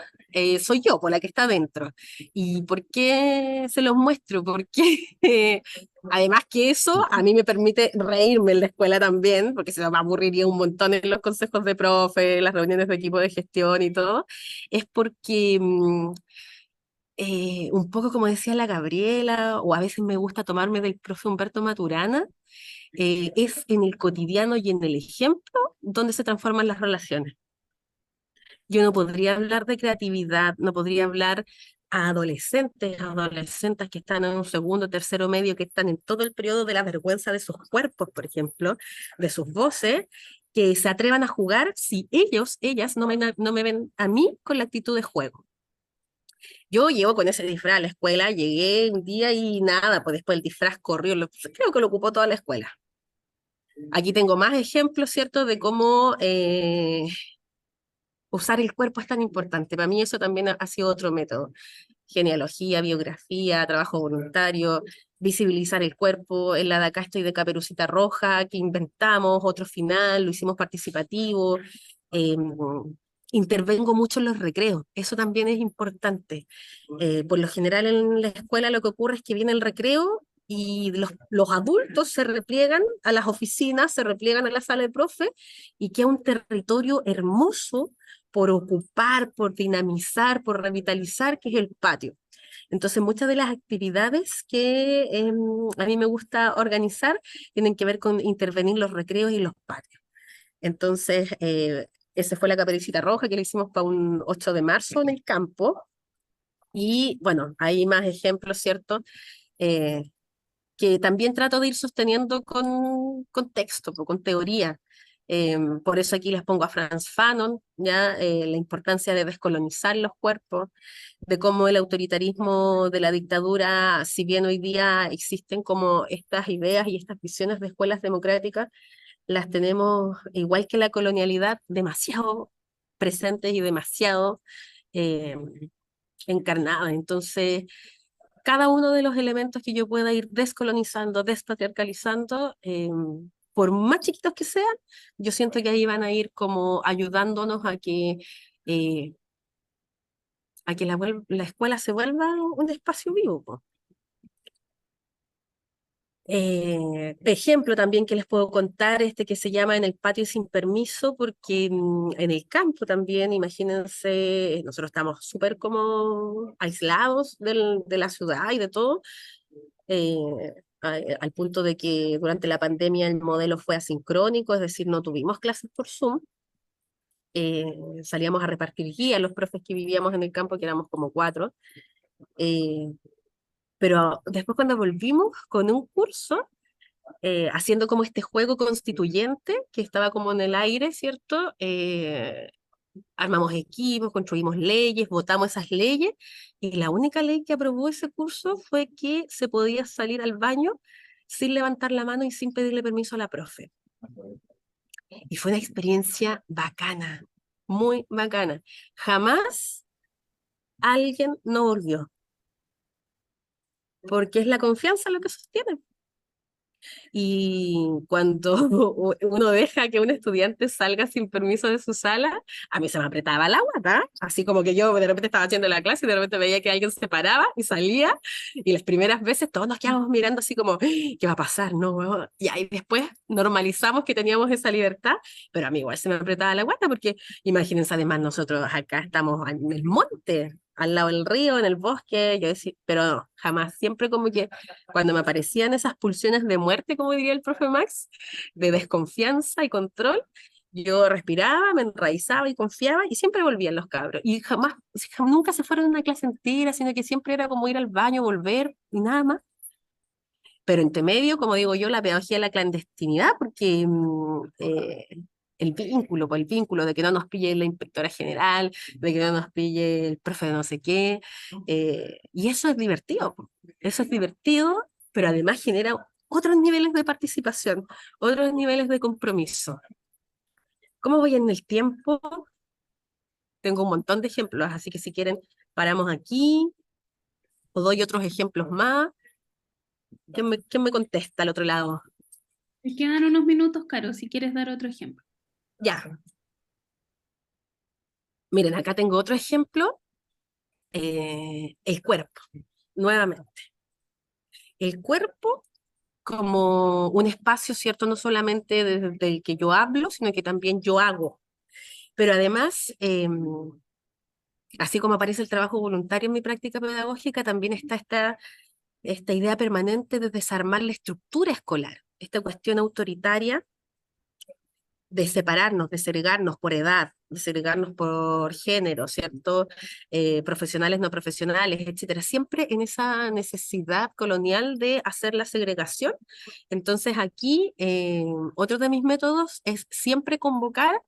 soy yo, por la que está dentro. ¿Y por qué se los muestro? Porque además que eso a mí me permite reírme en la escuela también, porque se me aburriría un montón en los consejos de profe, las reuniones de equipo de gestión y todo, es porque un poco como decía la Gabriela, o a veces me gusta tomarme del profe Humberto Maturana, es en el cotidiano y en el ejemplo donde se transforman las relaciones. Yo no podría hablar de creatividad, no podría hablar a adolescentes que están en un segundo, tercero medio, que están en todo el periodo de la vergüenza de sus cuerpos, por ejemplo, de sus voces, que se atrevan a jugar si ellas no me ven a mí con la actitud de juego. Yo llevo con ese disfraz a la escuela, llegué un día y nada, pues después el disfraz corrió, creo que lo ocupó toda la escuela. Aquí tengo más ejemplos, ¿cierto?, de cómo usar el cuerpo es tan importante. Para mí eso también ha sido otro método. Genealogía, biografía, trabajo voluntario, visibilizar el cuerpo. En la de acá estoy de Caperucita Roja, que inventamos, otro final, lo hicimos participativo. Eh, Intervengo mucho en los recreos, eso también es importante. Por lo general en la escuela lo que ocurre es que viene el recreo y los adultos se repliegan a las oficinas, se repliegan a la sala de profe y queda un territorio hermoso por ocupar, por dinamizar, por revitalizar, que es el patio. Entonces, muchas de las actividades que a mí me gusta organizar tienen que ver con intervenir los recreos y los patios. Entonces, esa fue la Caperucita Roja que le hicimos para un 8 de marzo en el campo. Y bueno, hay más ejemplos, ¿cierto? Eh, que también trato de ir sosteniendo con texto, con teoría. Por eso aquí les pongo a Frantz Fanon, ya la importancia de descolonizar los cuerpos, de cómo el autoritarismo de la dictadura, si bien hoy día existen como estas ideas y estas visiones de escuelas democráticas, las tenemos, igual que la colonialidad, demasiado presentes y demasiado eh, encarnadas. Entonces, cada uno de los elementos que yo pueda ir descolonizando, despatriarcalizando, por más chiquitos que sean, yo siento que ahí van a ir como ayudándonos eh, a que la escuela se vuelva un espacio vivo, po. Ejemplo también que les puedo contar, este que se llama En el patio sin permiso, porque en el campo también, imagínense, nosotros estamos súper como aislados de la ciudad y de todo, eh, al punto de que durante la pandemia el modelo fue asincrónico, es decir, no tuvimos clases por Zoom. eh, Salíamos a repartir guías, los profes que vivíamos en el campo, que éramos como 4, eh, pero después cuando volvimos con un curso, haciendo como este juego constituyente que estaba como en el aire, ¿cierto? Armamos equipos, construimos leyes, votamos esas leyes, y la única ley que aprobó ese curso fue que se podía salir al baño sin levantar la mano y sin pedirle permiso a la profe. Y fue una experiencia bacana, muy bacana. Jamás alguien no volvió, porque es la confianza lo que sostiene. Y cuando uno deja que un estudiante salga sin permiso de su sala, a mí se me apretaba la guata, así como que yo de repente estaba haciendo la clase y de repente veía que alguien se paraba y salía, y las primeras veces todos nos quedamos mirando así como, ¿qué va a pasar? No, huevón. Y ahí después normalizamos que teníamos esa libertad, pero a mí igual se me apretaba la guata, porque imagínense, además nosotros acá estamos en el monte, al lado del río, en el bosque, yo decía, pero no, jamás, siempre como que cuando me aparecían esas pulsiones de muerte, como diría el profe Max, de desconfianza y control, yo respiraba, me enraizaba y confiaba, y siempre volvían los cabros. Y jamás, nunca se fueron una clase entera, sino que siempre era como ir al baño, volver y nada más. Pero entre medio, como digo yo, la pedagogía de la clandestinidad, porque el vínculo de que no nos pille la inspectora general, de que no nos pille el profe de no sé qué, y eso es divertido, eso es divertido, pero además genera otros niveles de participación, otros niveles de compromiso. ¿Cómo voy en el tiempo? Tengo un montón de ejemplos, así que si quieren, paramos aquí, o doy otros ejemplos más. ¿Quién me contesta al otro lado? Me quedan unos minutos, Caro, si quieres dar otro ejemplo. Ya. Miren, acá tengo otro ejemplo, el cuerpo, nuevamente. El cuerpo como un espacio, ¿cierto? No solamente desde el que yo hablo, sino que también yo hago. Pero además, así como aparece el trabajo voluntario en mi práctica pedagógica, también está esta idea permanente de desarmar la estructura escolar, esta cuestión autoritaria de separarnos, de segregarnos por edad, de segregarnos por género, ¿cierto? Profesionales, no profesionales, etcétera. Siempre en esa necesidad colonial de hacer la segregación. Entonces aquí, otro de mis métodos es siempre convocar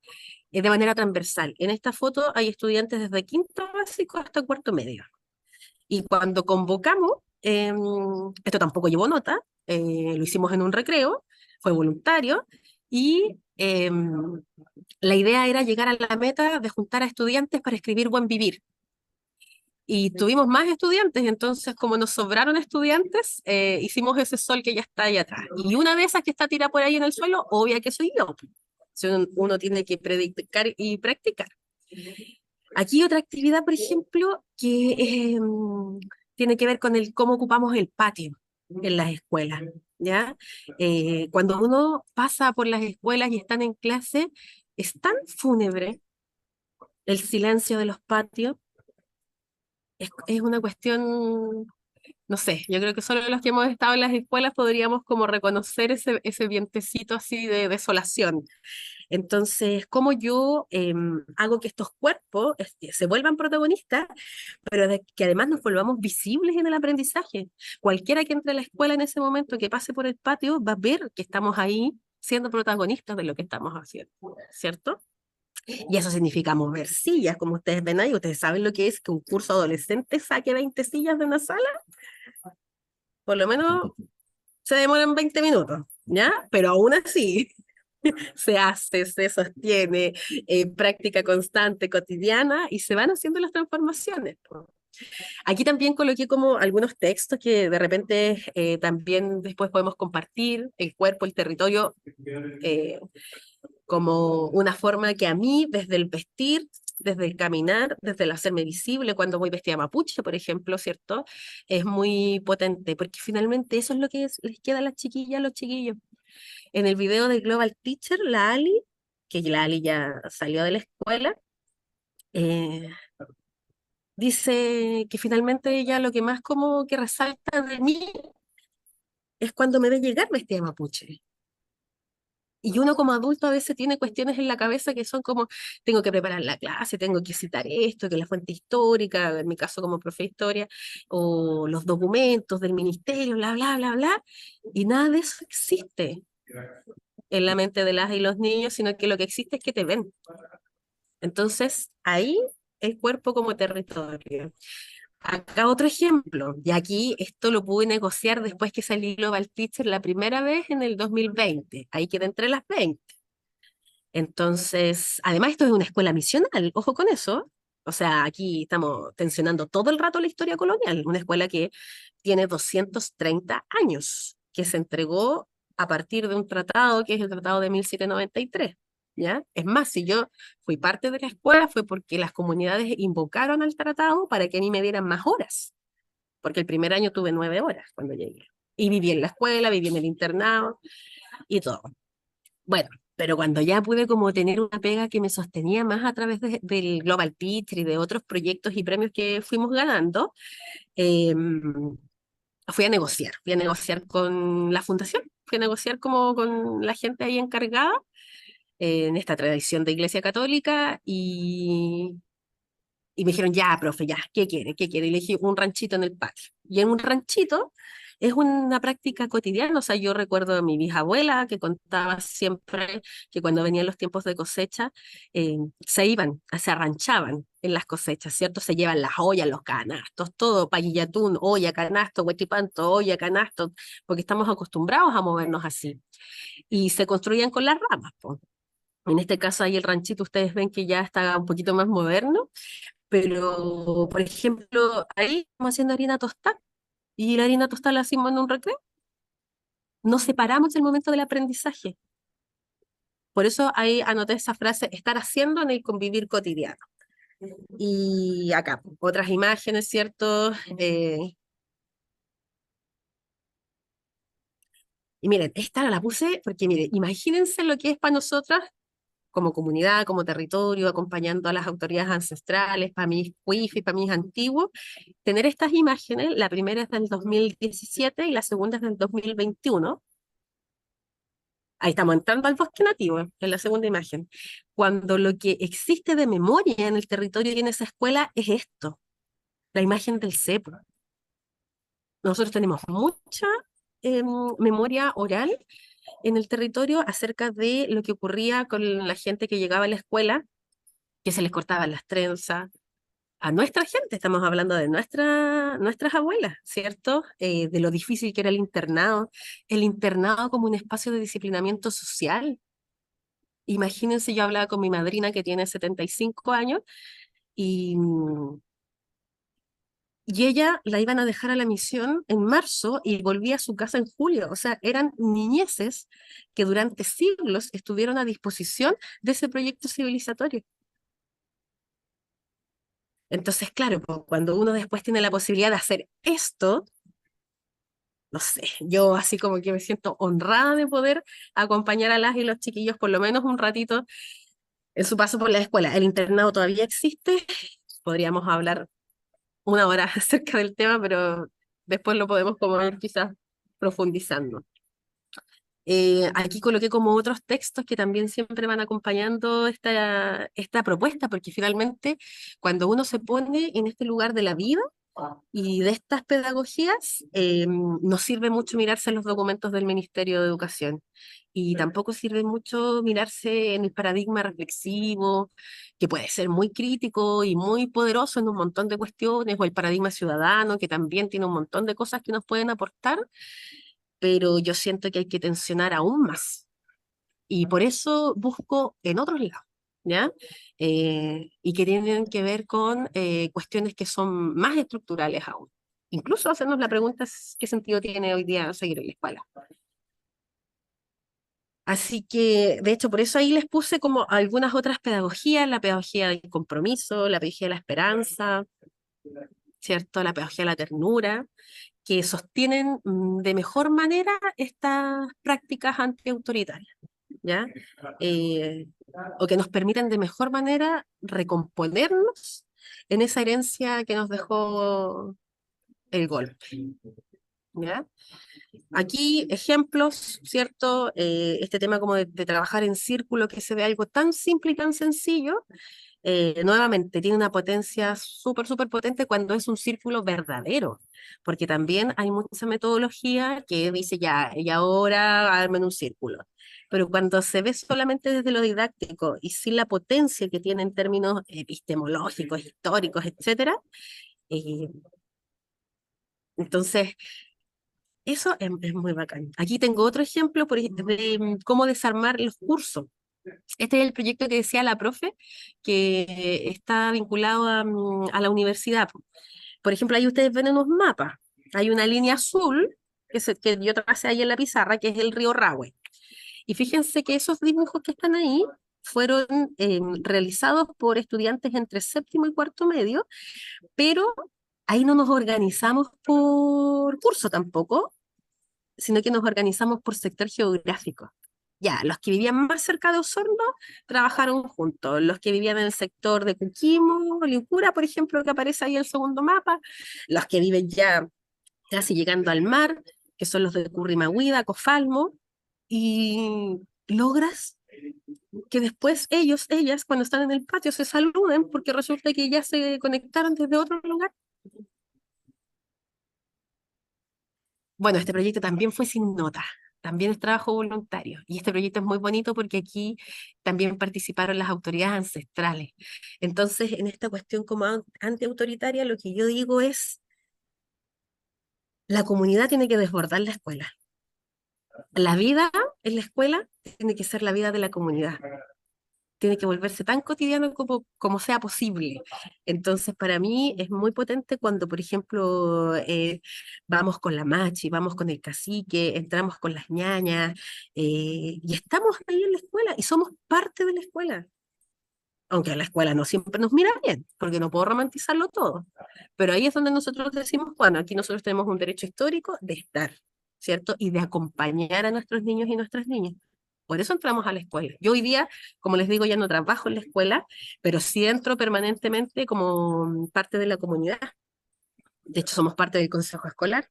de manera transversal. En esta foto hay estudiantes desde quinto básico hasta cuarto medio. Y cuando convocamos, esto tampoco llevó nota, lo hicimos en un recreo, fue voluntario, y la idea era llegar a la meta de juntar a estudiantes para escribir Buen Vivir. Y tuvimos más estudiantes, entonces como nos sobraron estudiantes, hicimos ese sol que ya está ahí atrás. Y una de esas que está tirada por ahí en el suelo, obvia que soy yo. Si uno tiene que predicar y practicar. Aquí otra actividad, por ejemplo, que tiene que ver con cómo ocupamos el patio en las escuelas, ¿ya? Cuando uno pasa por las escuelas y están en clase, es tan fúnebre el silencio de los patios, es una cuestión, no sé, yo creo que solo los que hemos estado en las escuelas podríamos como reconocer ese vientecito así de desolación. Entonces, ¿cómo yo hago que estos cuerpos se vuelvan protagonistas, pero que además nos volvamos visibles en el aprendizaje? Cualquiera que entre a la escuela en ese momento, que pase por el patio, va a ver que estamos ahí siendo protagonistas de lo que estamos haciendo, ¿cierto? Y eso significa mover sillas, como ustedes ven ahí. ¿Ustedes saben lo que es que un curso adolescente saque 20 sillas de una sala? Por lo menos se demoran 20 minutos, ¿ya? Pero aún así se hace, se sostiene, práctica constante, cotidiana, y se van haciendo las transformaciones. Aquí también coloqué como algunos textos que de repente también después podemos compartir, el cuerpo, el territorio, como una forma que a mí, desde el vestir, desde el caminar, desde el hacerme visible cuando voy vestida mapuche, por ejemplo, ¿cierto? Es muy potente, porque finalmente eso es lo que les queda a las chiquillas, a los chiquillos. En el video de Global Teacher, la Ali, que la Ali ya salió de la escuela, eh, dice que finalmente ella lo que más como que resalta de mí es cuando me ve llegar vestida de mapuche. Y uno como adulto a veces tiene cuestiones en la cabeza que son como, tengo que preparar la clase, tengo que citar esto, que la fuente histórica, en mi caso como profe de historia, o los documentos del ministerio, bla, bla, bla, bla, y nada de eso existe en la mente de las y los niños, sino que lo que existe es que te ven. Entonces, ahí el cuerpo como territorio. Acá otro ejemplo, y aquí esto lo pude negociar después que salí Global Teacher la primera vez en el 2020, ahí quedé entre las 20. Entonces, además esto es una escuela misional, ojo con eso. O sea, aquí estamos tensionando todo el rato la historia colonial, una escuela que tiene 230 años, que se entregó a partir de un tratado que es el Tratado de 1793. ¿Ya? Es más, si yo fui parte de la escuela fue porque las comunidades invocaron al tratado para que a mí me dieran más horas, porque el primer año tuve 9 horas cuando llegué. Y viví en la escuela, viví en el internado y todo. Bueno, pero cuando ya pude como tener una pega que me sostenía más a través del Global Teacher y de otros proyectos y premios que fuimos ganando, eh, fui a negociar con la fundación, fui a negociar como con la gente ahí encargada en esta tradición de Iglesia Católica y me dijeron, ya, profe, ya, ¿qué quiere? ¿Qué quiere? Y le dije, un ranchito en el patio. Y en un ranchito es una práctica cotidiana. O sea, yo recuerdo a mi bisabuela que contaba siempre que cuando venían los tiempos de cosecha, se iban, se arranchaban en las cosechas, ¿cierto? Se llevan las ollas, los canastos, todo, payillatún, olla, canasto, huetipanto, olla, canasto, porque estamos acostumbrados a movernos así. Y se construían con las ramas, po. En este caso ahí el ranchito, ustedes ven que ya está un poquito más moderno, pero, por ejemplo, ahí estamos haciendo harina tostada y la harina tostada la hacemos en un recreo. No separamos el momento del aprendizaje. Por eso ahí anoté esa frase, estar haciendo en el convivir cotidiano. Y acá, otras imágenes, ¿cierto? Y miren, esta la puse porque, miren, imagínense lo que es para nosotras como comunidad, como territorio, acompañando a las autoridades ancestrales, para mis cuifis, para mis antiguos, tener estas imágenes, la primera es del 2017 y la segunda es del 2021. Ahí estamos entrando al bosque nativo, en la segunda imagen. Cuando lo que existe de memoria en el territorio y en esa escuela es esto, la imagen del cepo. Nosotros tenemos mucha memoria oral en el territorio acerca de lo que ocurría con la gente que llegaba a la escuela, que se les cortaban las trenzas. A nuestra gente, estamos hablando de nuestras abuelas, ¿cierto? De lo difícil que era el internado como un espacio de disciplinamiento social. Imagínense, yo hablaba con mi madrina que tiene 75 años y, y ella la iban a dejar a la misión en marzo y volvía a su casa en julio. O sea, eran niñeces que durante siglos estuvieron a disposición de ese proyecto civilizatorio. Entonces, claro, cuando uno después tiene la posibilidad de hacer esto, no sé, yo así como que me siento honrada de poder acompañar a las y los chiquillos por lo menos un ratito en su paso por la escuela. El internado todavía existe, podríamos hablar 1 hora acerca del tema, pero después lo podemos como ir quizás profundizando. Aquí coloqué como otros textos que también siempre van acompañando esta propuesta, porque finalmente cuando uno se pone en este lugar de la vida y de estas pedagogías, nos sirve mucho mirarse en los documentos del Ministerio de Educación y tampoco sirve mucho mirarse en el paradigma reflexivo, que puede ser muy crítico y muy poderoso en un montón de cuestiones, o el paradigma ciudadano, que también tiene un montón de cosas que nos pueden aportar, pero yo siento que hay que tensionar aún más. Y por eso busco en otros lados. ¿ya? Y que tienen que ver con cuestiones que son más estructurales aún. Incluso hacernos la pregunta qué sentido tiene hoy día seguir en la escuela. Así que, de hecho, por eso ahí les puse como algunas otras pedagogías, la pedagogía del compromiso, la pedagogía de la esperanza, ¿cierto? La pedagogía de la ternura, que sostienen de mejor manera estas prácticas antiautoritarias, ¿ya? Eh, o que nos permiten de mejor manera recomponernos en esa herencia que nos dejó el golpe, ¿ya? Aquí ejemplos, ¿cierto? Este tema como de trabajar en círculo, que se ve algo tan simple y tan sencillo, nuevamente tiene una potencia súper, súper potente cuando es un círculo verdadero, porque también hay mucha metodología que dice ya, y ahora armen un círculo. Pero cuando se ve solamente desde lo didáctico y sin la potencia que tiene en términos epistemológicos, históricos, etcétera, eh, entonces eso es muy bacán. Aquí tengo otro ejemplo de cómo desarmar los cursos. Este es el proyecto que decía la profe, que está vinculado a la universidad. Por ejemplo, ahí ustedes ven unos mapas. Hay una línea azul que yo tracé ahí en la pizarra, que es el río Rahue. Y fíjense que esos dibujos que están ahí fueron realizados por estudiantes entre séptimo y cuarto medio, pero ahí no nos organizamos por curso tampoco, sino que nos organizamos por sector geográfico. Ya, los que vivían más cerca de Osorno trabajaron juntos. Los que vivían en el sector de Coquimbo, Lincura, por ejemplo, que aparece ahí en el segundo mapa. Los que viven ya casi llegando al mar, que son los de Currimahuida, Cofalmo. Y logras que después ellas, cuando están en el patio, se saluden porque resulta que ya se conectaron desde otro lugar. Bueno, este proyecto también fue sin nota, también es trabajo voluntario. Y este proyecto es muy bonito porque aquí también participaron las autoridades ancestrales. Entonces, en esta cuestión como antiautoritaria, lo que yo digo es, la comunidad tiene que desbordar la escuela. La vida en la escuela tiene que ser la vida de la comunidad. Tiene que volverse tan cotidiano como sea posible. Entonces, para mí es muy potente cuando, por ejemplo, vamos con la machi, vamos con el cacique, entramos con las ñañas, y estamos ahí en la escuela y somos parte de la escuela. Aunque la escuela no siempre nos mira bien, porque no puedo romantizarlo todo. Pero ahí es donde nosotros decimos, bueno, aquí nosotros tenemos un derecho histórico de estar, ¿cierto? Y de acompañar a nuestros niños y nuestras niñas. Por eso entramos a la escuela. Yo hoy día, como les digo, ya no trabajo en la escuela, pero sí entro permanentemente como parte de la comunidad. De hecho, somos parte del consejo escolar.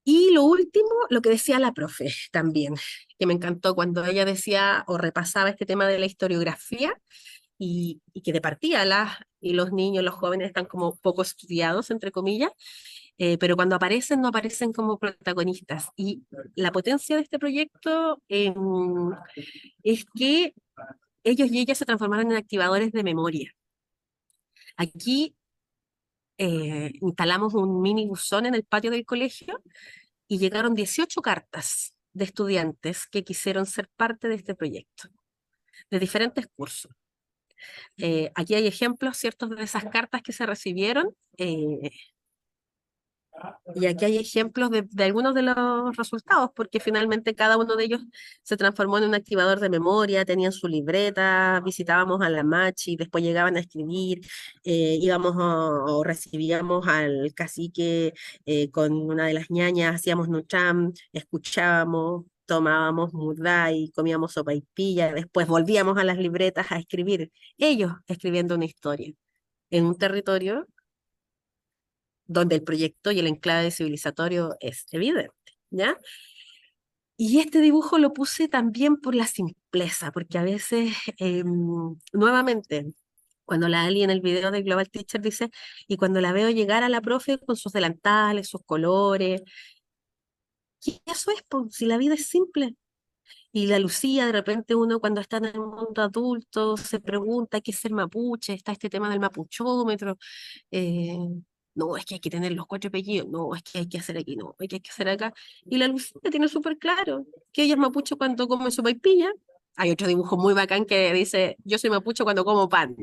Y lo último, lo que decía la profe también, que me encantó cuando ella decía o repasaba este tema de la historiografía y que de partida y los niños, los jóvenes están como poco estudiados, entre comillas, pero cuando aparecen, no aparecen como protagonistas. Y la potencia de este proyecto es que ellos y ellas se transformaron en activadores de memoria. Aquí instalamos un mini buzón en el patio del colegio y llegaron 18 cartas de estudiantes que quisieron ser parte de este proyecto, de diferentes cursos. Aquí hay ejemplos, ¿ciertos?, de esas cartas que se recibieron. Y aquí hay ejemplos de algunos de los resultados, porque finalmente cada uno de ellos se transformó en un activador de memoria, tenían su libreta, visitábamos a la machi, después llegaban a escribir, íbamos o recibíamos al cacique con una de las ñañas, hacíamos nucham, escuchábamos, tomábamos mudai, comíamos sopaipilla, después volvíamos a las libretas a escribir, ellos escribiendo una historia en un territorio donde el proyecto y el enclave civilizatorio es evidente, ¿ya? Y este dibujo lo puse también por la simpleza, porque a veces, nuevamente, cuando la Ali en el video de Global Teacher dice, y cuando la veo llegar a la profe con sus delantales, sus colores, y eso es, po, si la vida es simple. Y la Lucía, de repente uno cuando está en el mundo adulto se pregunta qué es ser mapuche, está este tema del mapuchómetro, eh, no, es que hay que tener los cuatro apellidos, no, es que hay que hacer aquí, no, es que hay que hacer acá. Y la Lucía tiene súper claro que ella es mapuche cuando come sopaipilla, Hay otro dibujo muy bacán que dice, yo soy mapuche cuando como pan.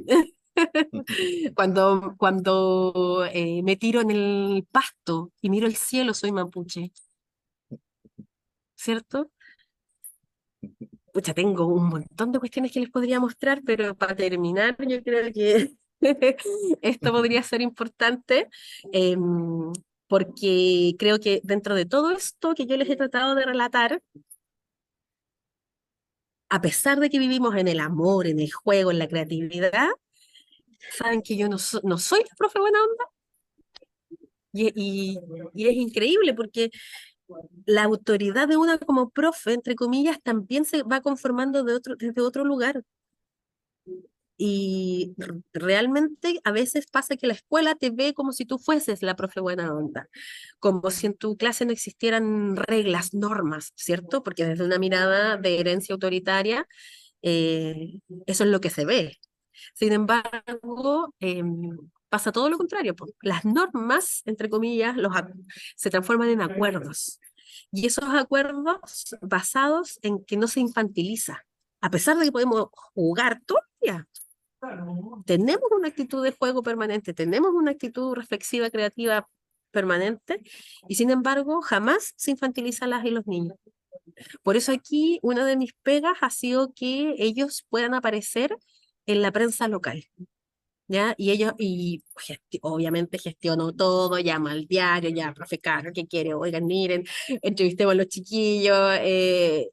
Cuando me tiro en el pasto y miro el cielo, soy mapuche, ¿cierto? Pucha, tengo un montón de cuestiones que les podría mostrar, pero para terminar, yo creo que esto podría ser importante, porque creo que dentro de todo esto que yo les he tratado de relatar, a pesar de que vivimos en el amor, en el juego, en la creatividad, saben que yo no soy la profe buena onda. Y es increíble porque la autoridad de una como profe, entre comillas, también se va conformando desde otro lugar. Y realmente a veces pasa que la escuela te ve como si tú fueses la profe buena onda, como si en tu clase no existieran reglas, normas, ¿cierto? Porque desde una mirada de herencia autoritaria, eso es lo que se ve. Sin embargo, pasa todo lo contrario, po. Las normas, entre comillas, se transforman en acuerdos. Y esos acuerdos basados en que no se infantiliza. A pesar de que podemos jugar todo el día, tenemos una actitud de juego permanente, tenemos una actitud reflexiva, creativa permanente, y sin embargo, jamás se infantiliza a las y los niños. Por eso aquí una de mis pegas ha sido que ellos puedan aparecer en la prensa local. ¿Ya? Y ellos, obviamente gestiono todo, llama al diario, ya, profe Caro, ¿qué quiere? Oigan, miren, entrevistemos a los chiquillos,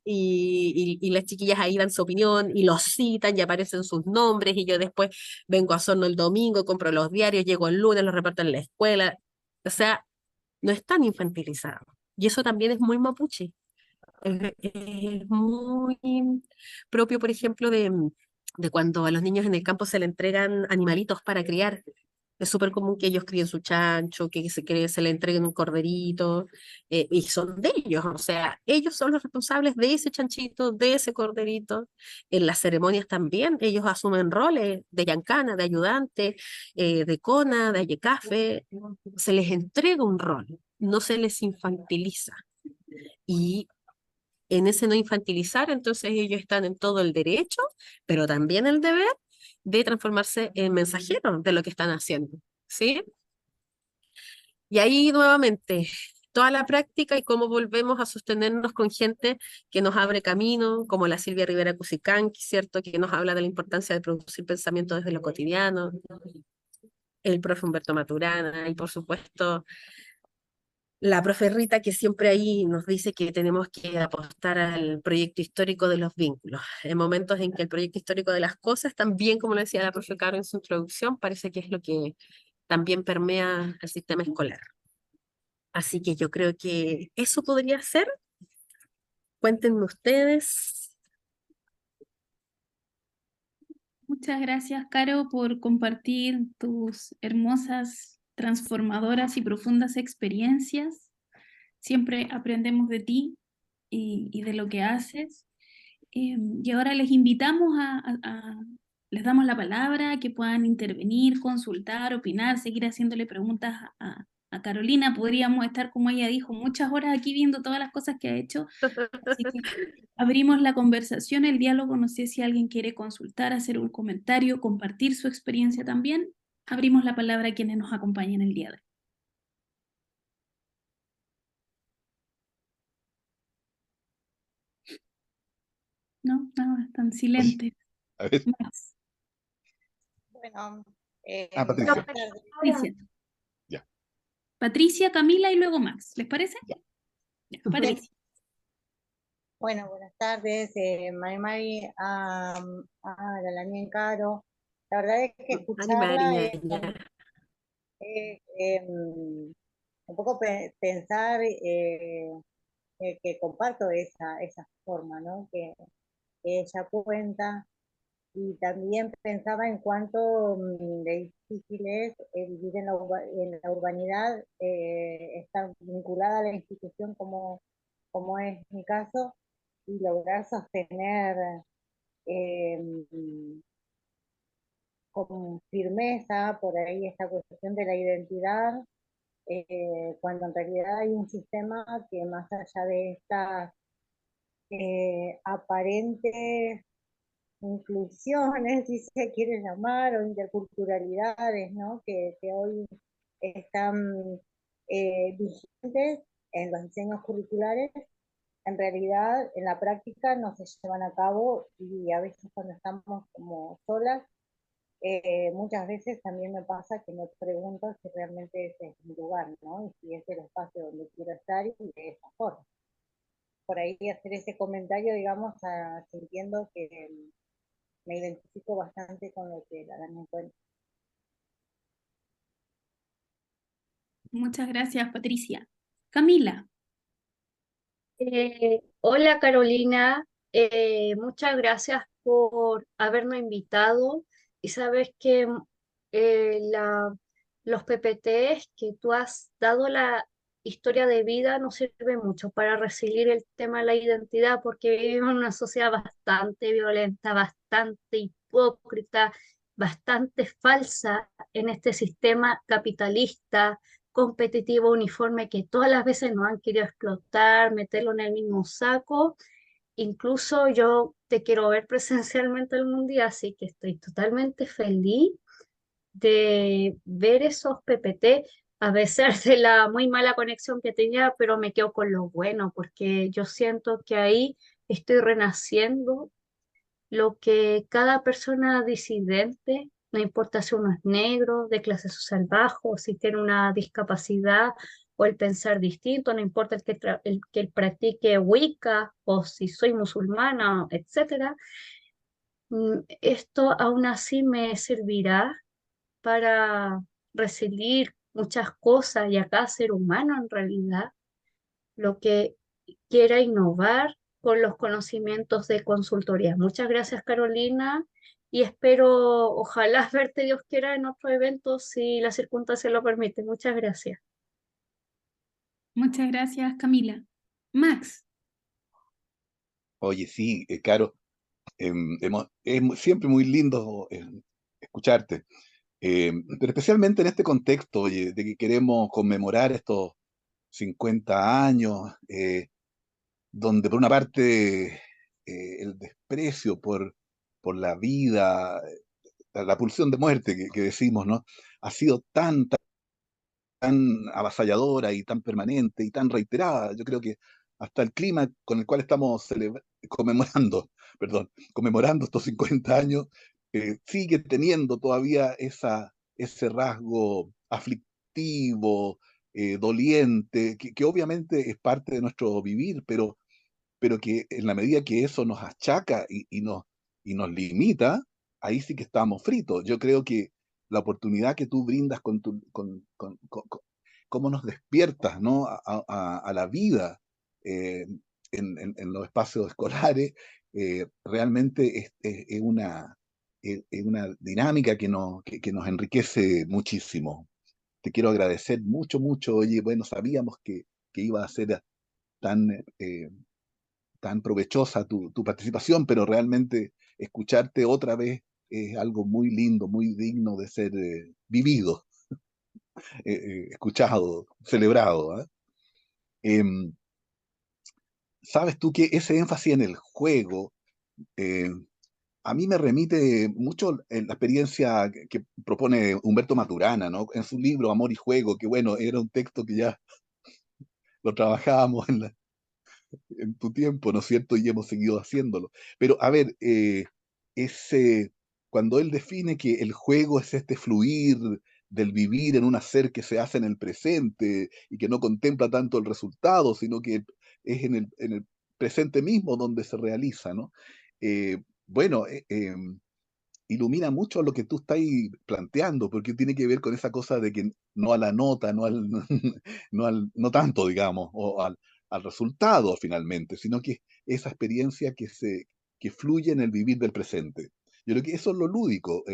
y las chiquillas ahí dan su opinión, y los citan, y aparecen sus nombres, y yo después vengo a Sorno el domingo, compro los diarios, llego el lunes, los reparto en la escuela. O sea, no es tan infantilizado. Y eso también es muy mapuche. Es muy propio, por ejemplo, de cuando a los niños en el campo se le entregan animalitos para criar. Es súper común que ellos críen su chancho, que se le entreguen un corderito, y son de ellos, o sea, ellos son los responsables de ese chanchito, de ese corderito. En las ceremonias también, ellos asumen roles de yancana, de ayudante, de cona, de ayecafe. Se les entrega un rol, no se les infantiliza. Y en ese no infantilizar, entonces ellos están en todo el derecho, pero también el deber de transformarse en mensajeros de lo que están haciendo, ¿sí? Y ahí nuevamente, toda la práctica y cómo volvemos a sostenernos con gente que nos abre camino, como la Silvia Rivera Cusicanqui, ¿cierto? Que nos habla de la importancia de producir pensamiento desde lo cotidiano, el profe Humberto Maturana, y por supuesto la profe Rita, que siempre ahí nos dice que tenemos que apostar al proyecto histórico de los vínculos. En momentos en que el proyecto histórico de las cosas, también como lo decía la profe Caro en su introducción, parece que es lo que también permea el sistema escolar. Así que yo creo que eso podría ser. Cuéntenme ustedes. Muchas gracias, Caro, por compartir tus hermosas, transformadoras y profundas experiencias. Siempre aprendemos de ti y de lo que haces. Y ahora les invitamos les damos la palabra, que puedan intervenir, consultar, opinar, seguir haciéndole preguntas a Carolina. Podríamos estar, como ella dijo, muchas horas aquí viendo todas las cosas que ha hecho. Así que abrimos la conversación, el diálogo. No sé si alguien quiere consultar, hacer un comentario, compartir su experiencia también. Abrimos la palabra a quienes nos acompañan el día de hoy. No, están silentes. A ver, Más. Bueno, Patricia, buenas tardes. Patricia. ya. Patricia, Camila y luego Max. ¿Les parece? Ya. Ya, Patricia. Bueno, buenas tardes, Mari, a la Lanien Caro. La verdad es que Ani escucharla María, es ya. un poco pensar que comparto esa forma, ¿no? Que ella cuenta. Y también pensaba en cuánto de difícil es vivir en la urbanidad, estar vinculada a la institución como es mi caso, y lograr sostener eh, con firmeza por ahí esta cuestión de la identidad, cuando en realidad hay un sistema que más allá de estas aparentes inclusiones, si se quiere llamar, o interculturalidades, ¿no? Que hoy están vigentes en los diseños curriculares, en realidad en la práctica no se llevan a cabo y a veces cuando estamos como solas, muchas veces también me pasa que me pregunto si realmente ese es mi lugar, ¿no? Y si es el espacio donde quiero estar y de esa forma. Por ahí hacer ese comentario, digamos, sintiendo que me identifico bastante con lo que la dan en cuenta. Muchas gracias, Patricia. Camila. Hola Carolina, muchas gracias por habernos invitado y sabes que los PPTs que tú has dado la historia de vida nos sirve mucho para recibir el tema de la identidad porque vivimos en una sociedad bastante violenta, bastante hipócrita, bastante falsa en este sistema capitalista competitivo, uniforme, que todas las veces nos han querido explotar, meterlo en el mismo saco. Incluso yo te quiero ver presencialmente algún día, así que estoy totalmente feliz de ver esos PPT, a pesar de la muy mala conexión que tenía, pero me quedo con lo bueno, porque yo siento que ahí estoy renaciendo lo que cada persona disidente, no importa si uno es negro, de clase social bajo, si tiene una discapacidad o el pensar distinto, no importa el que practique Wicca o si soy musulmana, etcétera, esto aún así me servirá para recibir muchas cosas y acá ser humano en realidad lo que quiera innovar con los conocimientos de consultoría. Muchas gracias, Carolina, y espero, ojalá verte Dios quiera en otro evento si la circunstancia lo permite. Muchas gracias. Muchas gracias, Camila. Max. Oye, sí, Caro, siempre muy lindo escucharte, pero especialmente en este contexto, oye, de que queremos conmemorar estos 50 años, donde por una parte el desprecio por la vida, la pulsión de muerte que decimos, ¿no? Ha sido tan avasalladora y tan permanente y tan reiterada. Yo creo que hasta el clima con el cual estamos conmemorando, perdón, conmemorando estos 50 años, sigue teniendo todavía ese rasgo aflictivo, doliente, que obviamente es parte de nuestro vivir, pero que en la medida que eso nos achaca y nos limita, ahí sí que estamos fritos. Yo creo que la oportunidad que tú brindas cómo nos despiertas, ¿no? a la vida eh, en los espacios escolares, realmente es una dinámica que nos enriquece muchísimo. Te quiero agradecer mucho, mucho. Oye, bueno, sabíamos que iba a ser tan tan provechosa tu participación, pero realmente escucharte otra vez es algo muy lindo, muy digno de ser vivido, escuchado, celebrado. ¿Ah? Em, Sabes tú que ese énfasis en el juego eh, a mí me remite mucho en la experiencia que propone Humberto Maturana, ¿no? En su libro Amor y Juego, que bueno, era un texto que ya lo trabajábamos en tu tiempo, ¿no es cierto? Y hemos seguido haciéndolo. Pero a ver, ese, cuando él define que el juego es este fluir del vivir en un hacer que se hace en el presente y que no contempla tanto el resultado, sino que es en el presente mismo donde se realiza, ¿no? Bueno, ilumina mucho lo que tú estás ahí planteando, porque tiene que ver con esa cosa de que no a la nota, no tanto, digamos, o al resultado finalmente, sino que esa experiencia que fluye en el vivir del presente. Yo creo que eso es lo lúdico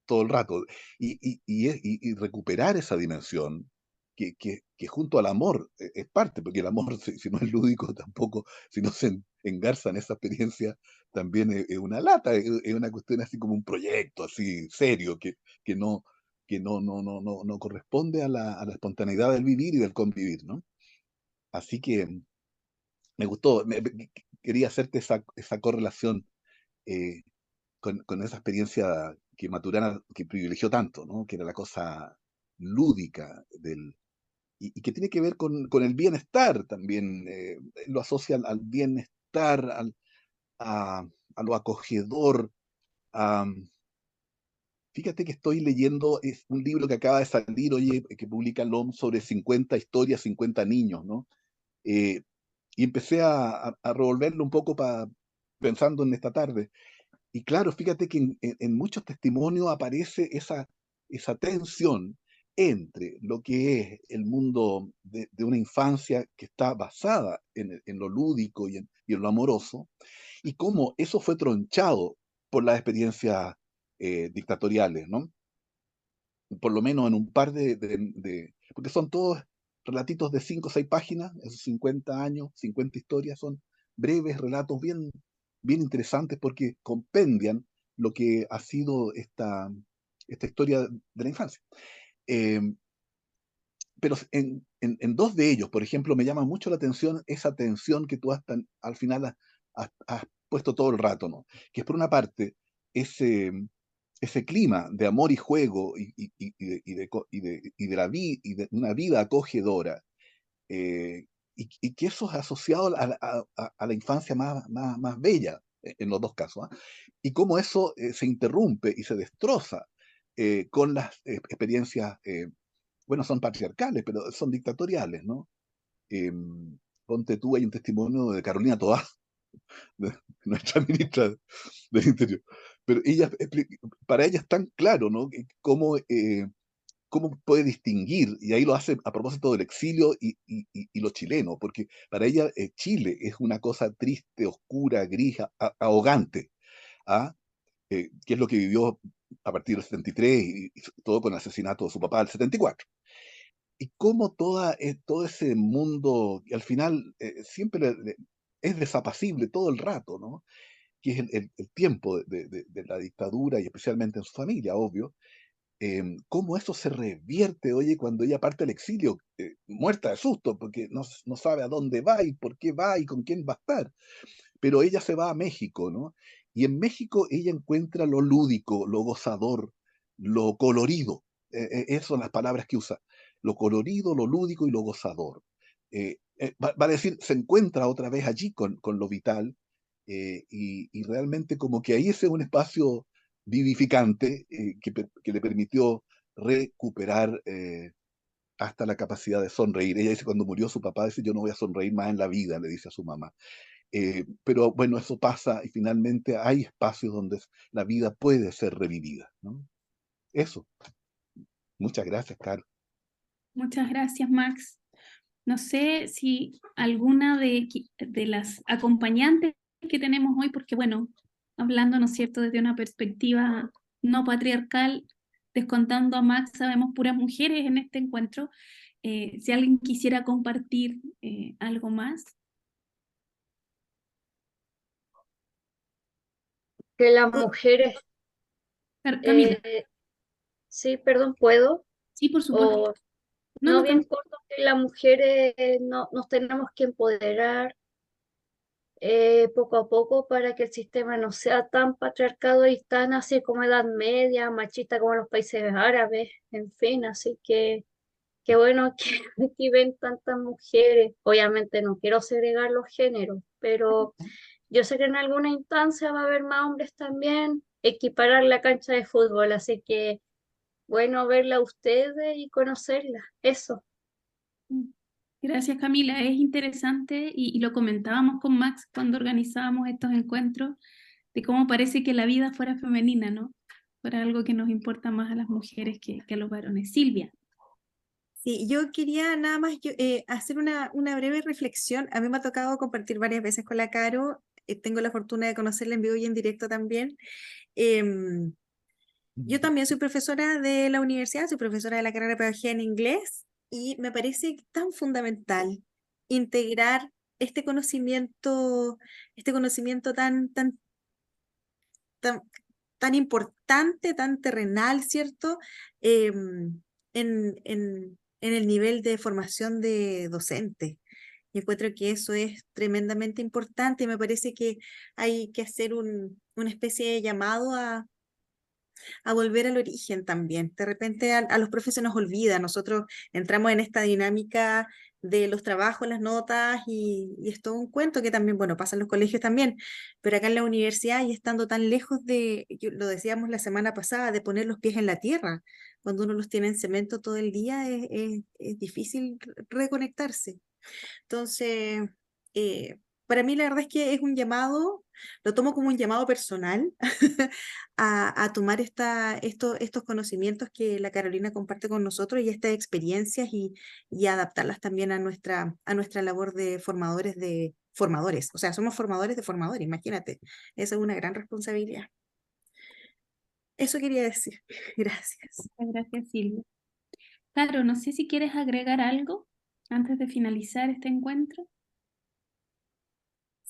todo el rato. Y recuperar esa dimensión que junto al amor es parte, porque el amor, si no es lúdico, tampoco, si no se engarza en esa experiencia, también es una lata, es una cuestión así como un proyecto así serio, que no corresponde a la espontaneidad del vivir y del convivir, ¿no? Así que me gustó, quería hacerte esa correlación eh, con esa experiencia que Maturana que privilegió tanto, ¿no? Que era la cosa lúdica y que tiene que ver con el bienestar también, lo asocia al bienestar, a, a lo acogedor. a- Fíjate que estoy leyendo es un libro que acaba de salir, oye, que publica LOM sobre 50 historias, 50 niños, ¿no? Eh, y empecé a revolverlo un poco pensando en esta tarde. Y claro, fíjate que en muchos testimonios aparece esa tensión entre lo que es el mundo de una infancia que está basada en lo lúdico y en lo amoroso, y cómo eso fue tronchado por las experiencias dictatoriales, ¿no? Por lo menos en un par porque son todos relatitos de 5 o 6 páginas, esos 50 años, 50 historias, son breves relatos bien interesantes porque compendian lo que ha sido esta historia de la infancia. Eh, pero en dos de ellos, por ejemplo, me llama mucho la atención esa tensión que tú al final has puesto todo el rato, ¿no? Que es por una parte ese clima de amor y juego y de una vida acogedora, y que eso es asociado a la infancia más bella, en los dos casos, ¿ah? Y cómo eso se interrumpe y se destroza con las experiencias, bueno, son patriarcales, pero son dictatoriales, ¿no? Ponte tú, hay un testimonio de Carolina Toá, de nuestra ministra del Interior, pero para ella es tan claro, ¿no? Cómo puede distinguir, y ahí lo hace a propósito del exilio y lo chileno, porque para ella Chile es una cosa triste, oscura, gris, ahogante, ¿ah? Que es lo que vivió a partir del 73 y todo con el asesinato de su papá del 74. Y cómo todo ese mundo, que al final siempre es desapacible todo el rato, ¿no? Que es el tiempo de la dictadura y especialmente en su familia, obvio, cómo eso se revierte, oye, cuando ella parte al exilio, muerta de susto, porque no sabe a dónde va y por qué va y con quién va a estar. Pero ella se va a México, ¿no? Y en México ella encuentra lo lúdico, lo gozador, lo colorido. Esas son las palabras que usa. Lo colorido, lo lúdico y lo gozador. Va a decir, se encuentra otra vez allí con lo vital, y realmente como que ahí ese es un espacio vivificante, que le permitió recuperar hasta la capacidad de sonreír. Ella dice, cuando murió su papá, dice, yo no voy a sonreír más en la vida, le dice a su mamá. Pero bueno, eso pasa y finalmente hay espacios donde la vida puede ser revivida, ¿no? Eso. Muchas gracias, Carlos. Muchas gracias, Max. No sé si alguna de las acompañantes que tenemos hoy, porque bueno, hablando, ¿no es cierto?, desde una perspectiva no patriarcal, descontando a Max, sabemos puras mujeres en este encuentro. Si alguien quisiera compartir algo más. Que las mujeres, Camila, sí, perdón, ¿puedo? sí, por supuesto. O No, no, no, bien Camila. corto, que las mujeres nos tenemos que empoderar poco a poco para que el sistema no sea tan patriarcado y tan así como Edad Media, machista como los países árabes, en fin, así que qué bueno que aquí ven tantas mujeres. Obviamente no quiero segregar los géneros, pero yo sé que en alguna instancia va a haber más hombres también, equiparar la cancha de fútbol, así que bueno verla a ustedes y conocerla, eso. Gracias, Camila. Es interesante y lo comentábamos con Max cuando organizábamos estos encuentros, de cómo parece que la vida fuera femenina, ¿no? Fuera algo que nos importa más a las mujeres que a los varones. Silvia. Sí, yo quería nada más hacer una breve reflexión. A mí me ha tocado compartir varias veces con la Caro. Tengo la fortuna de conocerla en vivo y en directo también. Em, yo también soy profesora de la universidad, soy profesora de la carrera de pedagogía en inglés y me parece tan fundamental integrar este conocimiento tan, tan importante, tan terrenal, ¿cierto? En el nivel de formación de docente. Yo encuentro que eso es tremendamente importante. Me parece que hay que hacer una especie de llamado a volver al origen también. De repente a los profes se nos olvida, nosotros entramos en esta dinámica de los trabajos, las notas y es todo un cuento que también, bueno, pasa en los colegios también, pero acá en la universidad y estando tan lejos lo decíamos la semana pasada, de poner los pies en la tierra, cuando uno los tiene en cemento todo el día es difícil reconectarse. Entonces, para mí la verdad es que es un llamado, lo tomo como un llamado personal a tomar estos conocimientos que la Carolina comparte con nosotros y estas experiencias y adaptarlas también a nuestra labor de formadores. O sea, somos formadores de formadores, imagínate. Esa es una gran responsabilidad. Eso quería decir. Gracias. Muchas gracias, Silvia. Caro, no sé si quieres agregar algo antes de finalizar este encuentro.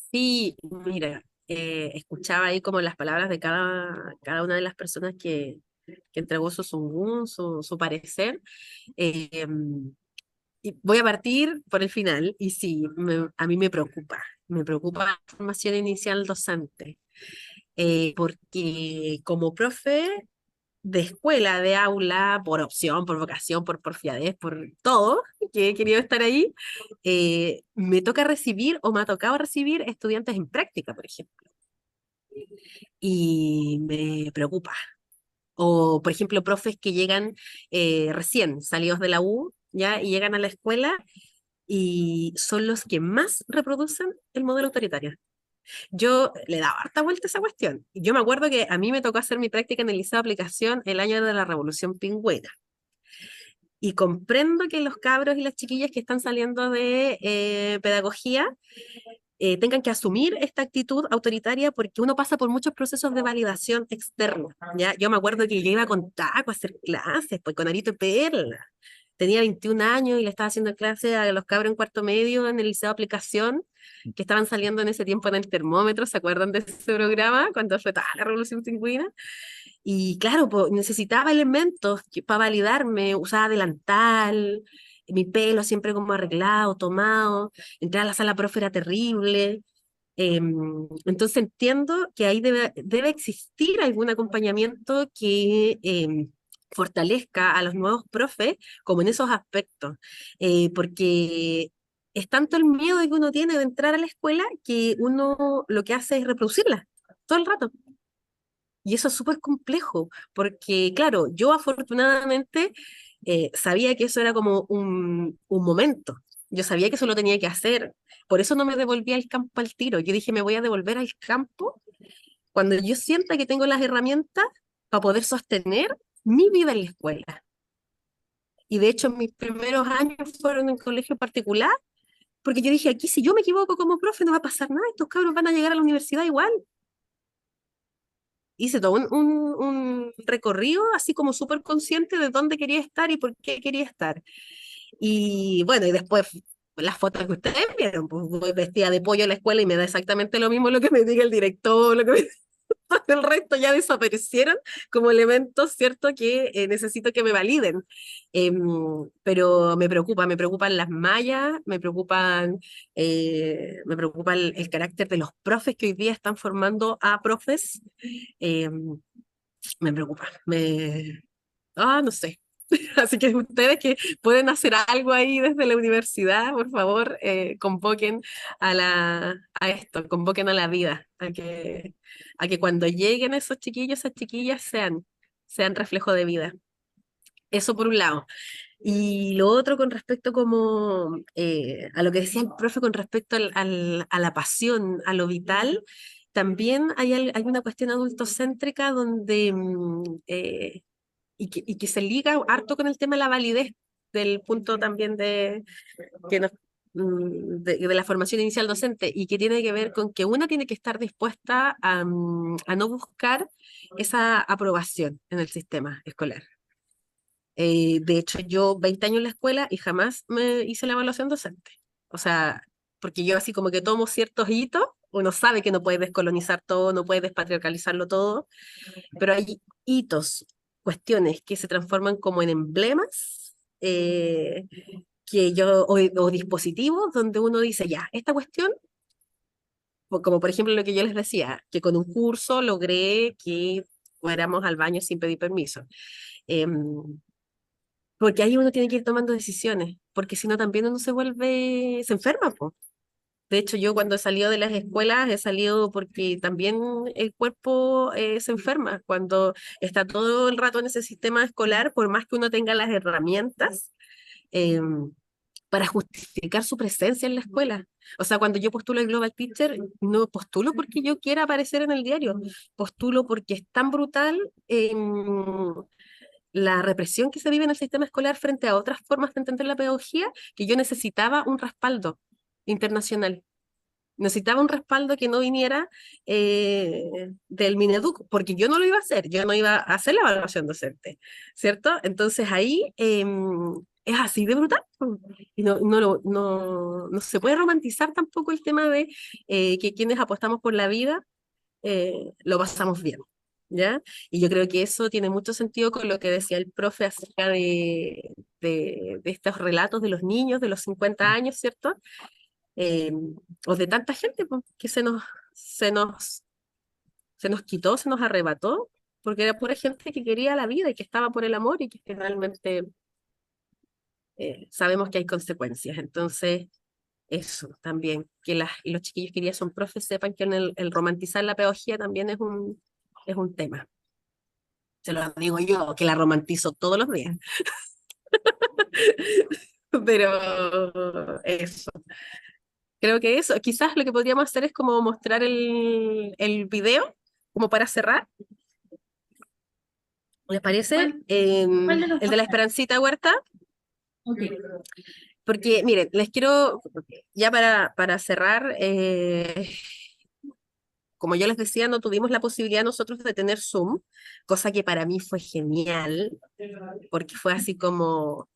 Sí, mira, escuchaba ahí como las palabras de cada una de las personas que entregó su sungún, su parecer. Y voy a partir por el final, y sí, a mí me preocupa la formación inicial docente, porque como profe de escuela, de aula, por opción, por vocación, por porfiadez, por todo, que he querido estar ahí, me toca recibir o me ha tocado recibir estudiantes en práctica, por ejemplo, y me preocupa. O, por ejemplo, profes que llegan recién salidos de la U, ¿ya? Y llegan a la escuela y son los que más reproducen el modelo autoritario. Yo le daba harta vuelta a esa cuestión. Yo me acuerdo que a mí me tocó hacer mi práctica en el liceo de aplicación el año de la Revolución Pingüina. Y comprendo que los cabros y las chiquillas que están saliendo de pedagogía tengan que asumir esta actitud autoritaria porque uno pasa por muchos procesos de validación externa, ¿ya? Yo me acuerdo que yo iba con Taco a hacer clases, pues con Arito Perla. Tenía 21 años y le estaba haciendo clases a los cabros en cuarto medio en el liceo de aplicación, que estaban saliendo en ese tiempo en el termómetro, ¿se acuerdan de ese programa? Cuando fue toda la revolución pingüina. Y claro, pues, necesitaba elementos para validarme, usaba delantal, mi pelo siempre como arreglado, tomado, entrar a la sala profe era terrible. Entonces entiendo que ahí debe existir algún acompañamiento que fortalezca a los nuevos profes como en esos aspectos, porque es tanto el miedo que uno tiene de entrar a la escuela que uno lo que hace es reproducirla todo el rato. Y eso es súper complejo, porque claro, yo afortunadamente sabía que eso era como un momento. Yo sabía que eso lo tenía que hacer. Por eso no me devolví al campo al tiro. Yo dije, me voy a devolver al campo cuando yo sienta que tengo las herramientas para poder sostener mi vida en la escuela. Y de hecho, mis primeros años fueron en colegio particular, porque yo dije, aquí si yo me equivoco como profe no va a pasar nada, estos cabros van a llegar a la universidad igual. Hice todo un recorrido así como súper consciente de dónde quería estar y por qué quería estar. Y bueno, y después las fotos que ustedes vieron, pues voy vestida de pollo a la escuela y me da exactamente lo mismo lo que me diga el director, lo que me el resto ya desaparecieron como elementos, ¿cierto? Que necesito que me validen. Pero me preocupan las mallas, me preocupa el carácter de los profes que hoy día están formando a profes. Me preocupa, no sé. Así que ustedes que pueden hacer algo ahí desde la universidad, por favor, convoquen a esto, convoquen a la vida, a que cuando lleguen esos chiquillos, esas chiquillas sean reflejo de vida. Eso por un lado. Y lo otro con respecto como a lo que decía el profe con respecto a la pasión, a lo vital, también hay una cuestión adultocéntrica donde y que se liga harto con el tema de la validez del punto también que nos, de la formación inicial docente y que tiene que ver con que una tiene que estar dispuesta a no buscar esa aprobación en el sistema escolar. De hecho, yo 20 años en la escuela y jamás me hice la evaluación docente. O sea, porque yo así como que tomo ciertos hitos, uno sabe que no puede descolonizar todo, no puede despatriarcalizarlo todo, pero hay hitos, cuestiones que se transforman como en emblemas o dispositivos donde uno dice, ya, esta cuestión, como por ejemplo lo que yo les decía, que con un curso logré que fuéramos al baño sin pedir permiso. Em, Porque ahí uno tiene que ir tomando decisiones, porque si no también uno se enferma, po. De hecho, yo cuando he salido de las escuelas he salido porque también el cuerpo se enferma. Cuando está todo el rato en ese sistema escolar, por más que uno tenga las herramientas para justificar su presencia en la escuela. O sea, cuando yo postulo el Global Teacher, no postulo porque yo quiera aparecer en el diario, postulo porque es tan brutal la represión que se vive en el sistema escolar frente a otras formas de entender la pedagogía, que yo necesitaba un respaldo internacional. Necesitaba un respaldo que no viniera del Mineduc, porque yo no lo iba a hacer, yo no iba a hacer la evaluación docente, ¿cierto? Entonces ahí es así de brutal. Y no se puede romantizar tampoco el tema de que quienes apostamos por la vida lo pasamos bien. ¿Ya? Y yo creo que eso tiene mucho sentido con lo que decía el profe acerca de estos relatos de los niños de los 50 años, ¿cierto? Eh, o de tanta gente pues, que se nos quitó, se nos arrebató, porque era pura gente que quería la vida y que estaba por el amor y que finalmente sabemos que hay consecuencias. Entonces, eso también, y los chiquillos que ya son profes sepan que en el romantizar la pedagogía también es un tema. Se lo digo yo, que la romantizo todos los días. Pero eso. Creo que eso, quizás lo que podríamos hacer es como mostrar el video, como para cerrar, ¿les parece? ¿Cuál de los El dos? de la Esperancita Huerta, Ok. porque miren, les quiero, ya para cerrar, como yo les decía, no tuvimos la posibilidad nosotros de tener Zoom, cosa que para mí fue genial, porque fue así como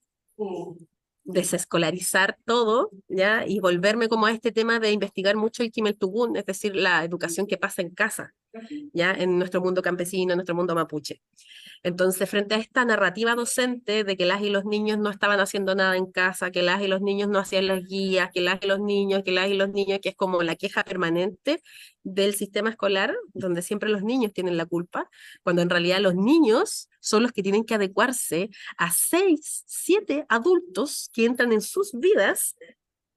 desescolarizar todo, ¿ya? Y volverme como a este tema de investigar mucho el Kimeltugún, es decir, la educación que pasa en casa, ¿ya? En nuestro mundo campesino, en nuestro mundo mapuche. Entonces, frente a esta narrativa docente de que las y los niños no estaban haciendo nada en casa, que las y los niños no hacían las guías, que las y los niños, que las y los niños, que es como la queja permanente del sistema escolar, donde siempre los niños tienen la culpa, cuando en realidad los niños son los que tienen que adecuarse a 6, 7 adultos que entran en sus vidas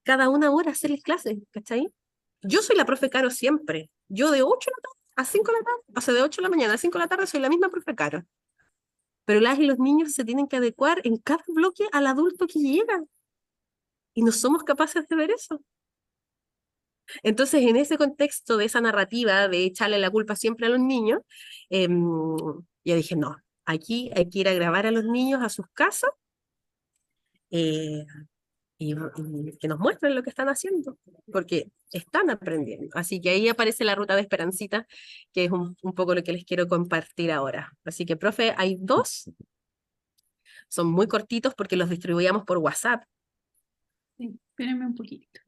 cada una hora a hacerles clases, ¿cachai? Yo soy la profe Caro siempre. Yo de 8 de la tarde a 5 de la tarde, o sea, de 8 de la mañana a 5 de la tarde soy la misma profe Caro. Pero las y los niños se tienen que adecuar en cada bloque al adulto que llega. Y no somos capaces de ver eso. Entonces, en ese contexto de esa narrativa de echarle la culpa siempre a los niños, yo dije, no, aquí hay que ir a grabar a los niños a sus casas eh, y que nos muestren lo que están haciendo, porque están aprendiendo. Así que ahí aparece la ruta de Esperancita, que es un poco lo que les quiero compartir ahora. Así que, profe, hay dos. Son muy cortitos porque los distribuíamos por WhatsApp. Sí, espérenme un poquito.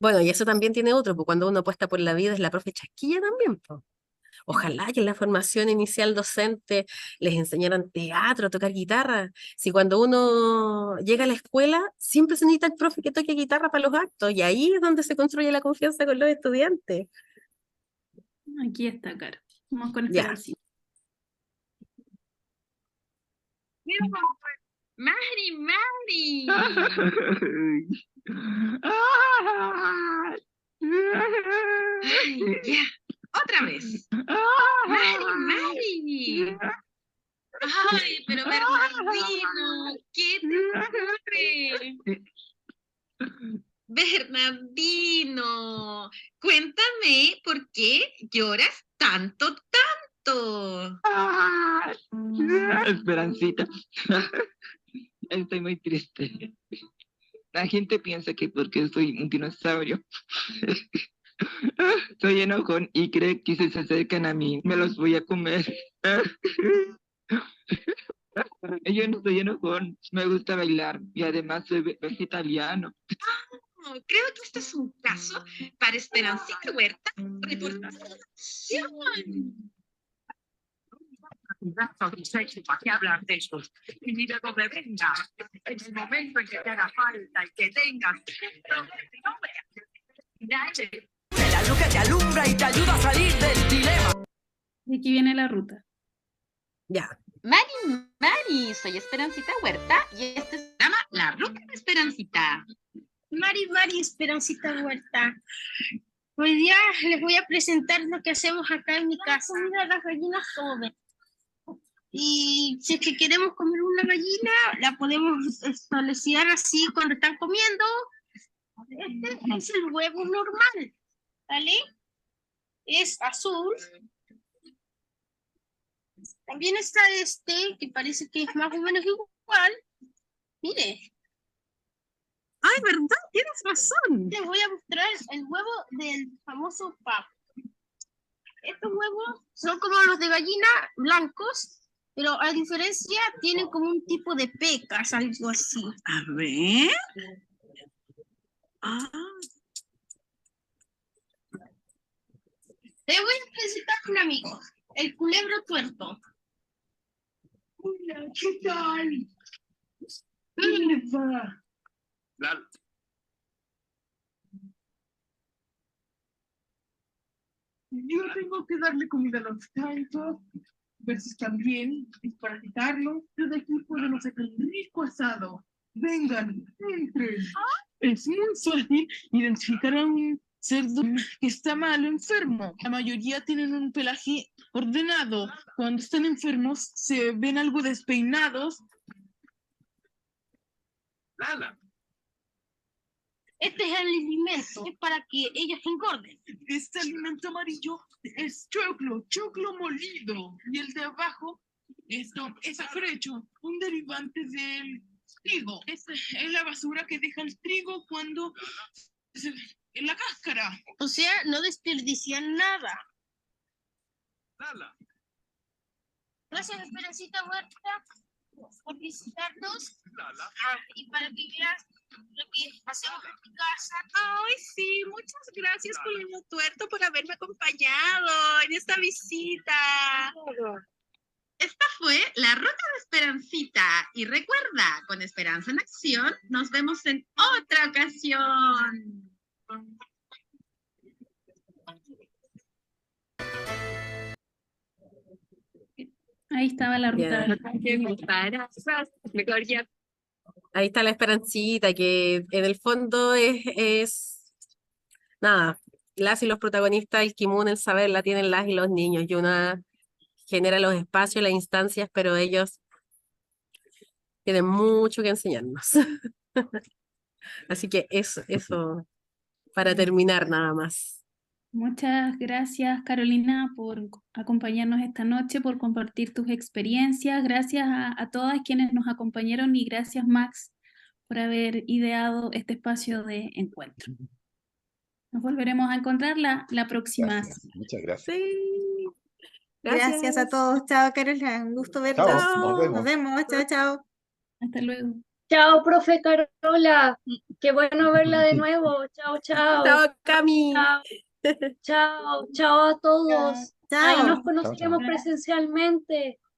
Bueno, y eso también tiene otro, porque cuando uno apuesta por la vida es la profe Chasquilla también, po. Ojalá que en la formación inicial docente les enseñaran teatro, a tocar guitarra. Si cuando uno llega a la escuela, siempre se necesita el profe que toque guitarra para los actos, y ahí es donde se construye la confianza con los estudiantes. Aquí está, Caro. Vamos con Ya. Esperancita. Mari. Ay, ya. Otra vez. Mari. Ay, pero Bernardino, ¿qué te ocurre? Bernardino, cuéntame por qué lloras tanto. Esperancita, estoy muy triste. La gente piensa que porque soy un dinosaurio, soy enojón y cree que si se acercan a mí, me los voy a comer. Yo no soy enojón, me gusta bailar y además soy vegetariano. Creo que este es un caso para Esperancita Huerta. Reportación. un rato de sexo, ¿para qué hablar de eso? Y ni de donde venga, en el momento en que te haga falta y que tengas. La luz que te alumbra y te ayuda a salir del dilema. Y aquí viene la ruta. Ya. Mari, soy Esperancita Huerta y este se llama La Ruta de Esperancita. Mari, Esperancita Huerta. Hoy día les voy a presentar lo que hacemos acá en mi casa. Mira, las gallinas comen. Y si es que queremos comer una gallina, la podemos establecer así cuando están comiendo. Este es el huevo normal, ¿vale? Es azul. También está este, que parece que es más o menos igual. Mire. ¡Ay, verdad! Tienes razón. Te voy a mostrar el huevo del famoso pavo. Estos huevos son como los de gallina, blancos, pero a diferencia tienen como un tipo de pecas, algo así. A ver. Ah. Te voy a presentar a un amigo, el culebro tuerto. Hola, ¿qué tal? ¿Dónde le va? Yo tengo que darle comida a los tantos, ver si están bien, desparasitarlos. Yo de aquí podemos hacer un rico asado. Vengan, entren. Es muy fácil identificar a un cerdo que está malo, enfermo. La mayoría tienen un pelaje ordenado. Cuando están enfermos, se ven algo despeinados. Este es el alimento, es para que ellos engorden. Este alimento amarillo es choclo molido. Y el de abajo es afrecho, un derivante del trigo. Es la basura que deja el trigo cuando en la cáscara. O sea, no desperdician nada. Gracias, Esperancita Huerta, por visitarnos. Y para que veas lo que hacemos en mi casa. Ay, sí, muchas gracias, Culebro Tuerto, por haberme acompañado en esta visita. Esta fue La Ruta de Esperancita. Y recuerda, con esperanza en acción, nos vemos en otra ocasión. Ahí estaba la ruta. Ahí está la Esperancita, que en el fondo nada, las y los protagonistas, el Kimun, el saber, la tienen las y los niños, y una genera los espacios, las instancias, pero ellos tienen mucho que enseñarnos. Así que eso para terminar nada más. Muchas gracias, Carolina, por acompañarnos esta noche, por compartir tus experiencias. Gracias a todas quienes nos acompañaron y gracias, Max, por haber ideado este espacio de encuentro. Nos volveremos a encontrar la próxima. Gracias, muchas gracias. Sí. Gracias a todos. Chao, Carolina. Un gusto verlos. Chao, nos vemos. Nos vemos. Chao, chao. Hasta luego. Chao, profe Carola. Qué bueno verla de nuevo. Chao, chao. Chao, Cami. Chao, chao a todos. Chao. Ahí nos Chao, conoceremos chao. presencialmente.